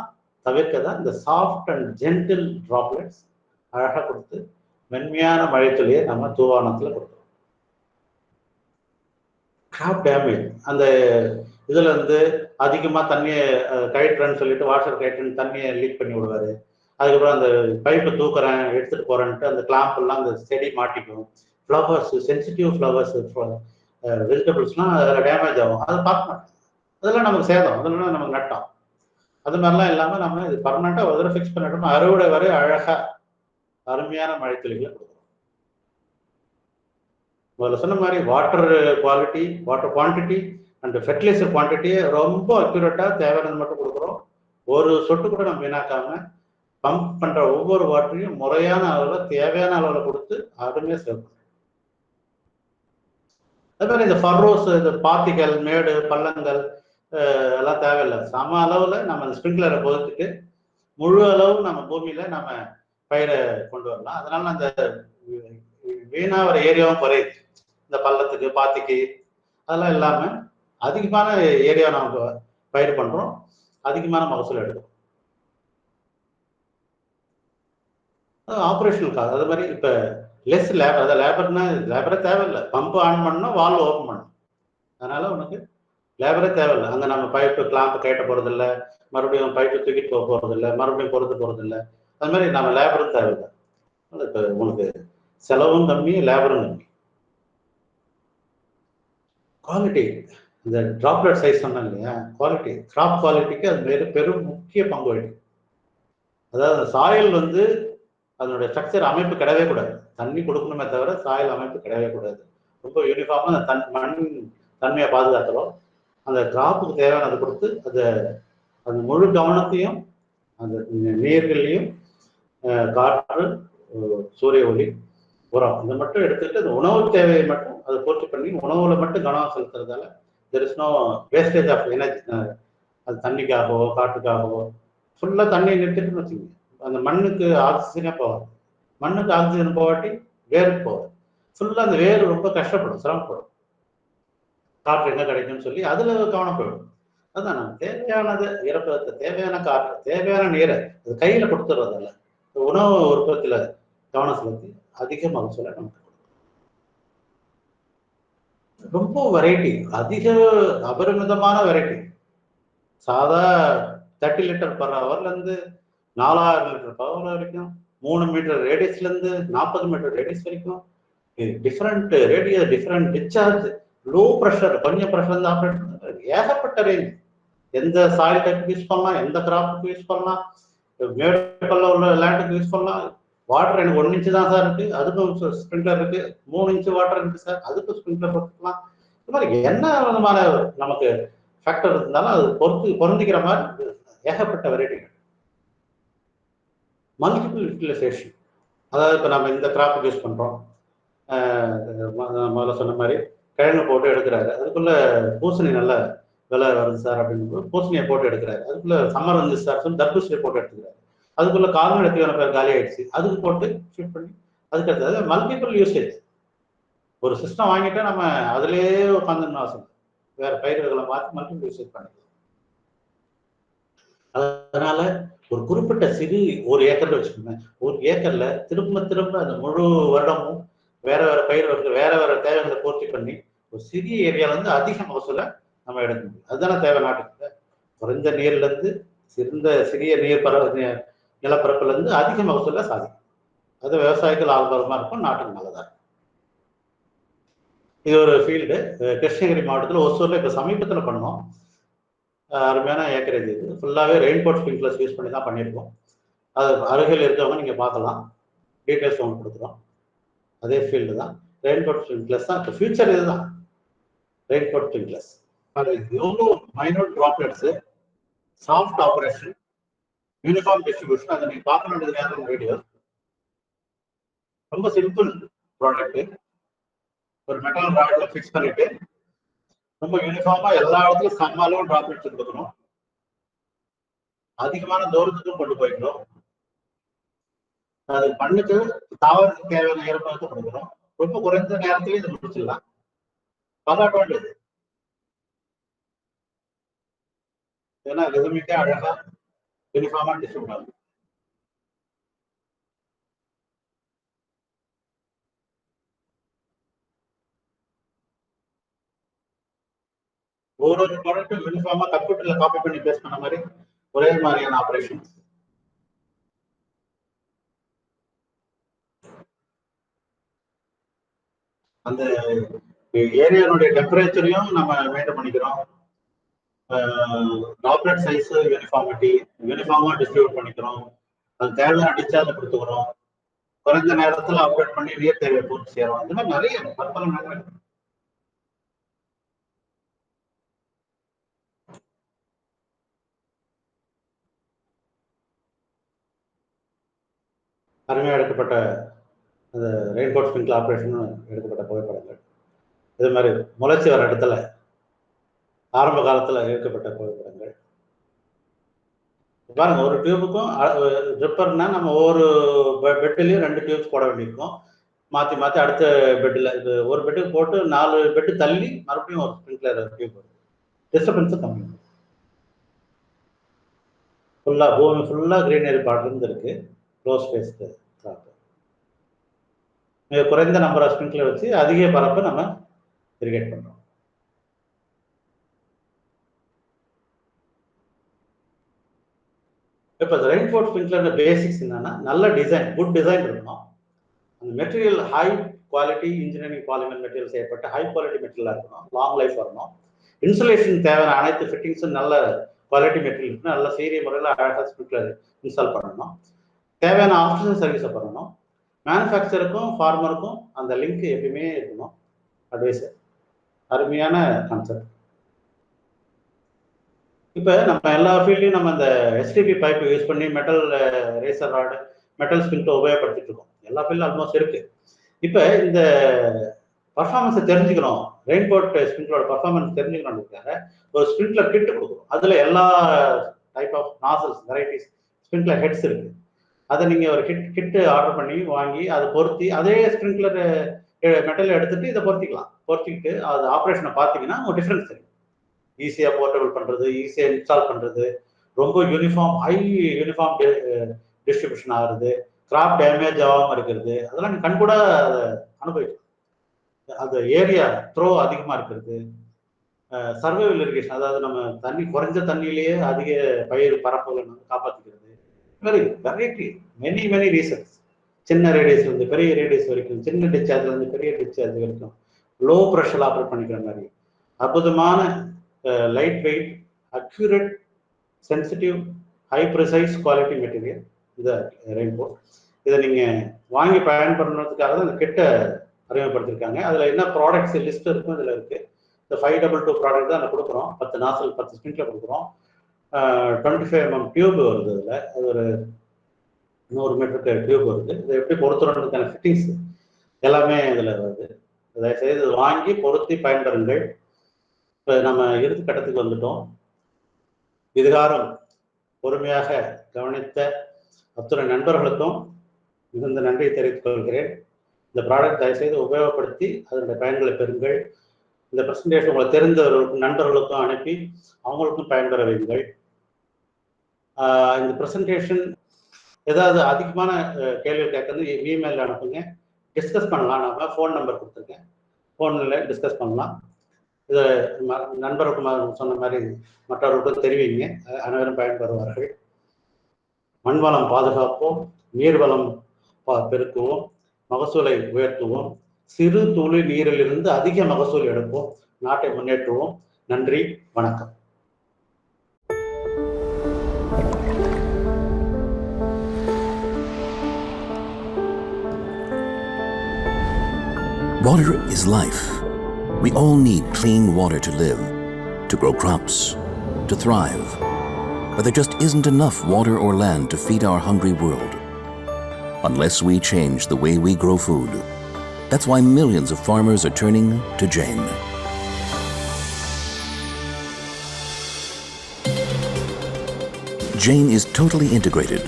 தவிர்க்க தான் இந்த சாஃப்ட் அண்ட் ஜென்டில் டிராப்லெட்ஸ் அழகாக கொடுத்து மென்மையான மழைத்துளியை நம்ம தூவானத்தில் கொடுக்குறோம். கிராப் டேமேஜ், அந்த இதுல இருந்து அதிகமா தண்ணியை கயிற்றுன்னு சொல்லிட்டு வாஷர் கயிற்றுன்னு தண்ணியை லீக் பண்ணி விடுவாரு. அதுக்கப்புறம் அந்த பைப்பை தூக்குறேன் எடுத்துட்டு போறேன்ட்டு அந்த கிளாம்ப் எல்லாம் அந்த செடி மாட்டிக்கும். ஃப்ளவர்ஸ், சென்சிட்டிவ் ஃப்ளவர்ஸ், வெஜிடபிள்ஸ்லாம் அதில் டேமேஜ் ஆகும். அதை பார்க்க மாட்டோம், அதெல்லாம் நமக்கு சேதம், அதெல்லாம் நமக்கு நட்டம். அது மாதிரிலாம் இல்லாமல் நம்ம இது பர்மனெண்ட்டாக ஒரு தடவை ஃபிக்ஸ் பண்ணிட்டோம்னா அறுவடை வரை அழகாக அருமையான மழைத்துளிகளை கொடுக்குறோம். முதல்ல சொன்ன மாதிரி water quality, water quantity and fertiliser குவான்டிட்டியை ரொம்ப அக்யூரேட்டாக தேவையானது மட்டும் கொடுக்குறோம். ஒரு சொட்டு கூட நம்ம வீணாக்காம பம்ப் பண்ணுற ஒவ்வொரு வாட்டரையும் முறையான அளவில், தேவையான அளவில் கொடுத்து அருமையாக சேவ் பண்ணுறோம். அதே மாதிரி இந்த ஃபர்ரோஸ், இந்த பாத்திகள், மேடு, பள்ளங்கள் எல்லாம் தேவையில்லை. சம அளவில் நம்ம அந்த ஸ்ப்ரிங்க்லரை பொறுத்துட்டு முழு அளவு நம்ம பூமியில் நம்ம பயிரை கொண்டு வரலாம். அதனால அந்த வீணாகிற ஏரியாவும் குறையுது. இந்த பள்ளத்துக்கு, பாத்திக்கு அதெல்லாம் இல்லாமல் அதிகமான ஏரியா நம்ம பயிர் பண்ணுறோம். அதிகமான மகசூல் எடுக்கும். Operational cost. அது மாதிரி இப்போ லெஸ் லேபர், அதாவது லேபரே தேவையில்லை. பம்பு ஆன் பண்ணணும், வால்வு ஓப்பன் பண்ணணும். அதனால உனக்கு லேபரே தேவையில்லை. அங்கே நம்ம பைப்பு கிளாம்பு கேட்ட போகிறதில்ல, மறுபடியும் பைப்பு தூக்கிட்டு போக போகிறதில்ல, மறுபடியும் பொறுத்து போகிறதில்ல. அது மாதிரி நம்ம லேபரும் தேவையில்லை. இப்போ உனக்கு செலவும் கம்மி, லேபரும் கம்மி. குவாலிட்டி, இந்த டிராப்லெட் சைஸ் சொன்னாங்க இல்லையா, குவாலிட்டி, கிராப் குவாலிட்டிக்கு அது பெரும் முக்கிய பங்கு வகிக்கும். அதாவது சாயில் வந்து அதனுடைய ஸ்ட்ரக்சர் அமைப்பு கிடையவே கூடாது. தண்ணி கொடுக்கணுமே தவிர சாயில் அமைப்பு கிடையவே கூடாது. ரொம்ப யூனிஃபார்மாக அந்த மண் தன்மையை பாதுகாக்கிறோம். அந்த கிராப்புக்கு தேவையானதை கொடுத்து அந்த முழு கவனத்தையும் அந்த நீர்களையும், காற்று, சூரிய ஒளி, உரம் இதை மட்டும் எடுத்துக்கிட்டு அந்த உணவு தேவையை மட்டும் அதை பூர்த்தி பண்ணி உணவுல மட்டும் கவனம் செலுத்துறதால there is no wastage of energy. அது தண்ணிக்காகவோ காற்றுக்காகவோ ஃபுல்லாக தண்ணியை நிறுத்திட்டுன்னு வச்சுக்கோங்க, அந்த மண்ணுக்கு ஆக்சிஜனே போகாது. மண்ணுக்கு ஆக்சிஜன் போகாட்டி வேருக்கு போகாது. ஃபுல்லாக அந்த வேர் ரொம்ப கஷ்டப்படும், சிரமப்படும். காற்று எங்கே கிடைக்கும்னு சொல்லி அதில் கவனம் போயிடும். அதுதான் நமக்கு தேவையானது, ஈரப்பதத்தை, தேவையான காற்று, தேவையான நீரை அது கையில் கொடுத்துட்றதில்ல. உணவு உற்பத்தியில் கவனம் செலுத்தி அதிக மகசூலை நமக்கு ரொம்ப வெரைட்டி, அதிக அபரிமிதமான வெரைட்டி. சாதா 30 லிட்டர் பர் ஹவர்லேருந்து 4000 லிட்டர் பர் ஹவர் வரைக்கும், 3 மீட்டர் ரேடியஸ்லேருந்து 40 மீட்டர் ரேடியஸ் வரைக்கும், different radius, different discharge, low pressure, கொஞ்சம் ப்ரெஷர் ஆப்ரேட் பண்ணுறது, ஏகப்பட்ட ரேஞ்ச். எந்த சாயில் டைப்புக்கு யூஸ் பண்ணலாம், எந்த கிராப்புக்கு யூஸ் பண்ணலாம், மேற்கொள்ள உள்ள லேண்டுக்கு யூஸ் பண்ணலாம். வாட்டர் எனக்கு 1 இன்ச்சு தான் சார் இருக்கு, அதுக்கும் ஸ்ப்ரிங்க்லர் இருக்கு. 3 இன்ச்சு வாட்டர் இருக்கு சார், அதுக்கும் ஸ்ப்ரிங்க்லர் கொடுத்துக்கலாம். இது மாதிரி என்ன விதமான நமக்கு ஃபேக்டர் இருந்தாலும் அது பொருந்திக்கிற மாதிரி ஏகப்பட்ட வெரைட்டிகள். Multiple utilisation. அதாவது இப்போ நம்ம இந்த கிராப்புக்கு யூஸ் பண்ணுறோம், முதல்ல சொன்ன மாதிரி கிழங்கு போட்டு எடுக்கிறாரு, அதுக்குள்ள பூசணி நல்ல விலை வருது சார் அப்படின்னு பூசணியை போட்டு எடுக்கிறாரு, அதுக்குள்ள சம்மர் வந்து சார் சொல்லி தர்பூசணியை போட்டு எடுத்துக்கிறாரு, அதுக்குள்ள கால்நடை தீவன பேர் காலி ஆயிடுச்சு, அதுக்கு போட்டு ஷூட் பண்ணி அதுக்கு அடுத்தது மல்டிபிள் யூசேஜ். ஒரு சிஸ்டம் வாங்கிட்டா நம்ம அதுலேயே உட்காந்துன்னு அவசியம், வேற பயிர்களை மாற்றி மல்டிபிள் யூசேஜ் பண்ணிக்கலாம். அதனால ஒரு குறிப்பிட்ட ஒரு ஏக்கர்ல வச்சுக்கோங்க, ஒரு ஏக்கர்ல திரும்ப திரும்ப அந்த முழு வருடமும் வேற வேற பயிர் வேற வேற தேவைகளை பூர்த்தி பண்ணி ஒரு சிறிய ஏரியால இருந்து அதிக மகசூலை நம்ம எடுக்க முடியும். அதுதானே தேவை நாட்டுக்கு. குறைந்த நீர்ல இருந்து சிறிய நிலப்பரப்புல இருந்து அதிக மகசூலை சாதிக்கும். அது விவசாயிகள் ஆல்பரமா இருக்கும், நாட்டுக்கு நல்லதா இருக்கும். இது ஒரு ஃபீல்டு. கிருஷ்ணகிரி மாவட்டத்தில் ஒசூர்ல இப்ப சமீபத்துல பண்ணோம். அருமையான ஏக்கரேஜ். இது ஃபுல்லாவே ரெயின்போர்ட் ஸ்ப்ரிங்க்லர்ஸ் யூஸ் பண்ணி தான் பண்ணியிருக்கோம். அது அருகில் இருக்கவங்க நீங்க பார்க்கலாம், டீட்டெயில்ஸ் ஒன்று கொடுக்குறோம். அதே ஃபீல்டு தான். ரெயின்போர்ட் ஸ்ப்ரிங்க்லர்ஸ் தான் இப்போ ஃபியூச்சர். இதுதான் ரெயின்போர்ட் ஸ்ப்ரிங்க்லர்ஸ். எவ்வளோ minute droplets, soft operation, uniform distribution, அதை நீங்க பார்க்க வேண்டியது நேரம் வீடியோ. ரொம்ப சிம்பிள் ப்ராடக்ட். ஒரு மெட்டல் ராட்ல ஃபிக்ஸ் பண்ணிட்டு ரொம்ப யூனிஃபார்மா எல்லா இடத்துலையும் சம அளவு ட்ராப்லெட்ஸ் கொடுக்கணும். அதிகமான தூரத்துக்கும் கொண்டு போய்க்கணும். அது மண்ணுக்கு தாவரத்துக்கு தேவையான ஈரப்பதத்தை கொடுக்கணும். ரொம்ப குறைந்த நேரத்திலேயே இதை முடிச்சிடலாம். பல அட்வான்டேஜ். ஏன்னா ரிதமிக்கா அழகா யூனிஃபார்மா டிஸ்ட்ரிபியூட் ஆகும். ஒரு ப்ராடக்ட் யூனிஃபார்மா கம்ப்யூட்டர்ல காப்பி பண்ணி பேஸ்ட் பண்ண மாதிரி ஒரே மாதிரியான ஆபரேஷன். அந்த ஏரியானுடைய டெம்பரேச்சரையும் நம்ம மெயின்டைன் பண்ணிக்கிறோம். ட்ராப்லெட் சைஸ் யூனிஃபார்மா டிஸ்ட்ரிபியூட் பண்ணிக்கிறோம். அது தேவையான டிஸ்சார்ஜ் கொடுத்துக்கிறோம். குறைந்த நேரத்தில் ஆப்ரேட் பண்ணி நீர் தேவையை பூர்த்தி செய்யறோம். இந்த மாதிரி நிறைய பற்பல நன்மை. அருமையாக எடுக்கப்பட்ட அந்த ரெயின்போர்ட் ஸ்ப்ரிங்க்லர் ஆப்ரேஷன் எடுக்கப்பட்ட புகைப்படங்கள். இது மாதிரி முளைச்சி வர இடத்துல ஆரம்ப காலத்தில் எடுக்கப்பட்ட புகைப்படங்கள். பாருங்க, ஒரு டியூபுக்கும் ட்ரிப்பர்னா நம்ம ஒவ்வொரு பெட்லையும் 2 டியூப்ஸ் போட வேண்டியிருக்கும். மாற்றி மாற்றி அடுத்த பெட்டில் இது ஒரு பெட்டுக்கு போட்டு 4 பெட்டு தள்ளி மறுபடியும் ஒரு ஸ்ப்ரிங்க்லர் டியூப். டிஸ்டர்பன்ஸும் கம்மி. ஃபுல்லாக பூமி ஃபுல்லாக க்ரீனரி பார்டர்ந்து இருக்குது. Close spaced crop. மிக குறைந்த நம்பர் ஆஃப் ஸ்ப்ரிங்க்லர் வச்சு அதிக பரப்பை நம்ம இரிகேட் பண்ணுறோம். இப்போ இந்த ரெயின்ஃபோர்ட் ஸ்ப்ரிங்க்லர் பேசிக்ஸ் என்னன்னா, நல்ல டிசைன், குட் டிசைன் இருக்கணும். அந்த material high quality engineering polymer material செய்யப்பட்ட ஹை குவாலிட்டி மெட்டீரியலாக இருக்கணும். லாங் லைஃப் வரணும். இன்சுலேஷன் தேவையான அனைத்து ஃபிட்டிங்ஸும் நல்ல குவாலிட்டி மெட்டீரியல் இருக்கணும். நல்ல சீரிய முறையில் அழகாக ஸ்ப்ரிங்க்லர் இன்ஸ்டால் பண்ணணும். தேவையான ஆஃப்டர் சர்வீஸை பண்ணணும். மேனுஃபேக்சருக்கும் ஃபார்மருக்கும் அந்த லிங்க் எப்பயுமே இருக்கணும். அட்வைஸர் அருமையான கான்செப்ட். இப்போ நம்ம எல்லா ஃபீல்ட்லையும் நம்ம இந்த எஸ்டிபி பைப் யூஸ் பண்ணி metal riser rod, metal sprinkler உபயோகப்படுத்திட்டு இருக்கோம். எல்லா ஃபீல்டும் ஆல்மோஸ்ட் இருக்கு. இப்போ இந்த பர்ஃபார்மன்ஸை தெரிஞ்சுக்கணும், ரெயின்ஃபோர்ட் ஸ்ப்ரிங்க்லரோட பர்ஃபார்மன்ஸ் தெரிஞ்சுக்கணுன்றதுக்காக ஒரு ஸ்ப்ரிங்க்லர் கிட் கொடுக்குறோம். அதில் எல்லா type of nozzles varieties sprinkler heads இருக்கு. அதை நீங்கள் ஒரு கிட்டு ஆர்டர் பண்ணி வாங்கி அதை பொருத்தி அதே ஸ்ப்ரிங்க்லர் மெட்டல் எடுத்துட்டு இதை பொருத்திக்கலாம். பொருத்திக்கிட்டு அது ஆப்ரேஷனை பார்த்தீங்கன்னா ஒரு டிஃப்ரென்ஸ் தெரியும். ஈஸியாக போர்ட்டபிள் பண்ணுறது, ஈஸியாக இன்ஸ்டால் பண்ணுறது, ரொம்ப யூனிஃபார்ம் ஹை யூனிஃபார்ம் டிஸ்ட்ரிபியூஷன் ஆகுறது, கிராப் டேமேஜ் ஆகாமல் இருக்கிறது, அதெல்லாம் நீங்கள் கண்கூட அனுபவிக்கலாம். அந்த ஏரியா த்ரோ அதிகமாக இருக்கிறது, சர்வைவல் இரிகேஷன், அதாவது நம்ம தண்ணி குறைஞ்ச தண்ணியிலேயே அதிக பயிர் பரப்புகளை நம்ம காப்பாற்றிக்கிறது, வெரைட்டி மெனி ரீசன்ஸ். சின்ன ரேடியஸ்ல இருந்து பெரிய ரேடியஸ் வரைக்கும், சின்ன டிஸ்சார்ஜ்ல இருந்து பெரிய டிஸ்சார்ஜ் வரைக்கும் லோ ப்ரெஷர் ஆப்ரேட் பண்ணிக்கிற மாதிரி அற்புதமான light weight, accurate, sensitive, high precise quality material இந்த ரெயின்போர்ட். இதை நீங்கள் வாங்கி பயன்படுறதுக்காக தான் இந்த கிட்ட அறிமுகப்படுத்திருக்காங்க. அதில் என்ன ப்ராடக்ட்ஸ் லிஸ்ட் இருக்கும் இதில் இருக்குது. இந்த 522 ப்ராடக்ட் தான் அதில் கொடுக்குறோம். 10 நாசல் 10 ஸ்ப்ரிங்க்லர் கொடுக்குறோம். 25 mm டியூப் வருது. அதில் அது ஒரு 100 மீட்டருக்கு டியூப் வருது. இதை எப்படி பொருத்துறதுக்கான ஃபிட்டிங்ஸ் எல்லாமே இதில் வருது. தயவுசெய்து வாங்கி பொருத்தி பயன்பெறுங்கள். இப்போ நம்ம இறுதி கட்டத்துக்கு வந்துட்டோம். இதுகாரம் பொறுமையாக கவனித்த அத்துணை நண்பர்களுக்கும் மிகுந்த நன்றியை தெரிவித்துக் கொள்கிறேன். இந்த ப்ராடக்ட் தயவுசெய்து உபயோகப்படுத்தி அதனுடைய பயன்களை பெறுங்கள். இந்த ப்ரெசன்டேஷன் உங்களுக்கு தெரிந்தவர்களுக்கும் நண்பர்களுக்கும் அனுப்பி அவங்களுக்கும் பயன்பெற வையுங்கள். இந்த ப்ரெசன்டேஷன் ஏதாவது அதிகமான கேள்வி கேட்கறது இமெயில் அனுப்புங்க, டிஸ்கஸ் பண்ணலாம். நம்ம ஃபோன் நம்பர் கொடுத்துருக்கேன், ஃபோனில் டிஸ்கஸ் பண்ணலாம். இதை நண்பருக்கும் சொன்ன மாதிரி மற்றவர்களுக்கும் தெரிவிங்க, அனைவரும் பயன்பெறுவார்கள். மண்வளம் பாதுகாப்போம், நீர்வளம் பெருக்குவோம், மகசூலை உயர்த்துவோம், சிறு துளி நீரிலிருந்து அதிக மகசூல் எடுப்போம், நாட்டை முன்னேற்றுவோம். நன்றி, வணக்கம். Water is life. We all need clean water to live, to grow crops, to thrive. But there just isn't enough water or land to feed our hungry world. Unless we change the way we grow food. That's why millions of farmers are turning to Jain. Jain is totally integrated,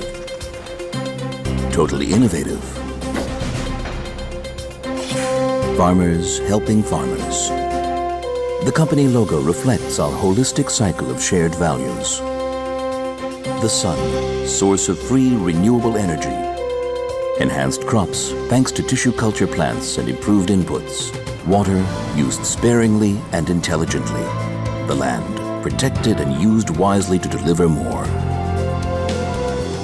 totally innovative. Farmers helping farmers. The company logo reflects our holistic cycle of shared values. The sun, source of free renewable energy. Enhanced crops thanks to tissue culture plants and improved inputs. Water used sparingly and intelligently. The land protected and used wisely to deliver more.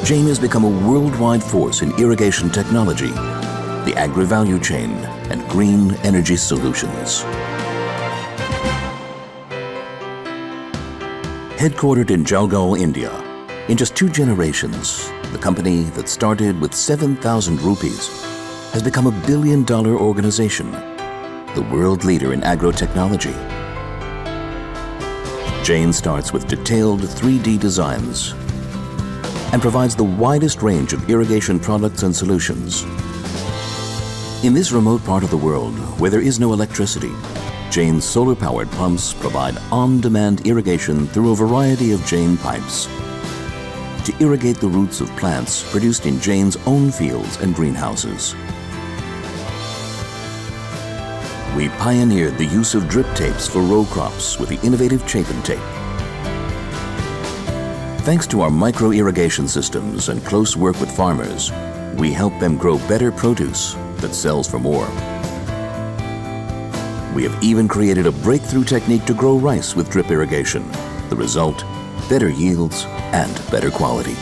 Jain has become a worldwide force in irrigation technology, the agri-value chain, and green energy solutions. Headquartered in Jalgaon, India, in just 2 generations, the company that started with 7,000 rupees has become a billion-dollar organization, the world leader in agro-technology. Jain starts with detailed 3D designs and provides the widest range of irrigation products and solutions. In this remote part of the world where there is no electricity, Jain's solar-powered pumps provide on-demand irrigation through a variety of Jain pipes to irrigate the roots of plants produced in Jain's own fields and greenhouses. We pioneered the use of drip tapes for row crops with the innovative Chapin tape. Thanks to our micro-irrigation systems and close work with farmers, we help them grow better produce that sells for more. We have even created a breakthrough technique to grow rice with drip irrigation. The result, better yields and better quality.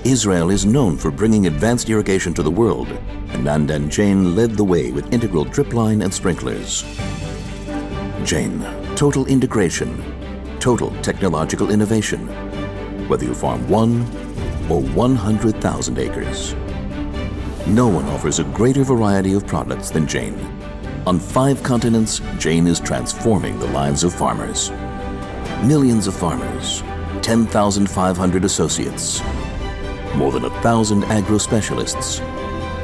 Israel is known for bringing advanced irrigation to the world, and Nandan Jain led the way with integral drip line and sprinklers. Jain, total integration, total technological innovation, whether you farm 1 or 100,000 acres. No one offers a greater variety of products than Jain. On 5 continents, Jain is transforming the lives of farmers. Millions of farmers, 10,500 associates, more than 1,000 agro-specialists,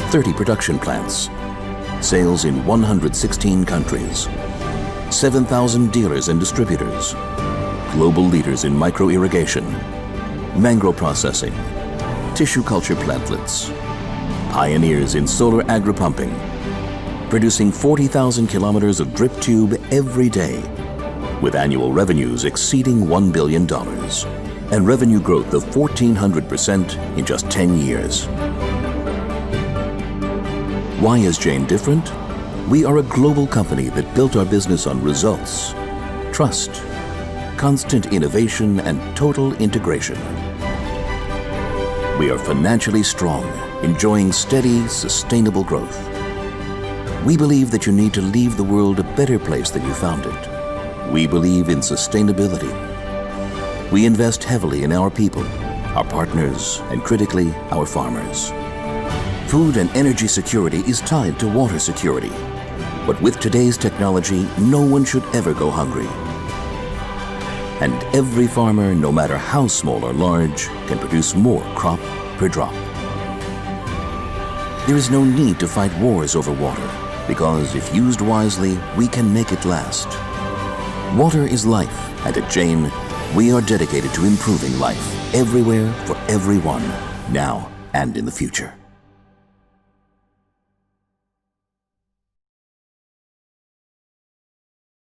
30 production plants, sales in 116 countries, 7,000 dealers and distributors, global leaders in micro-irrigation, mangrove processing, tissue culture plantlets, pioneers in solar agri-pumping, producing 40,000 kilometers of drip tube every day, with annual revenues exceeding $1 billion and revenue growth of 1,400% in just 10 years. Why is Jain different? We are a global company that built our business on results, trust, constant innovation, and total integration. We are financially strong, enjoying steady, sustainable growth. We believe that you need to leave the world a better place than you found it. We believe in sustainability. We invest heavily in our people, our partners, and critically, our farmers. Food and energy security is tied to water security. But with today's technology, no one should ever go hungry. And every farmer, no matter how small or large, can produce more crop per drop. There is no need to fight wars over water, because if used wisely, we can make it last. Water is life, and at Jain, we are dedicated to improving life everywhere for everyone, now and in the future.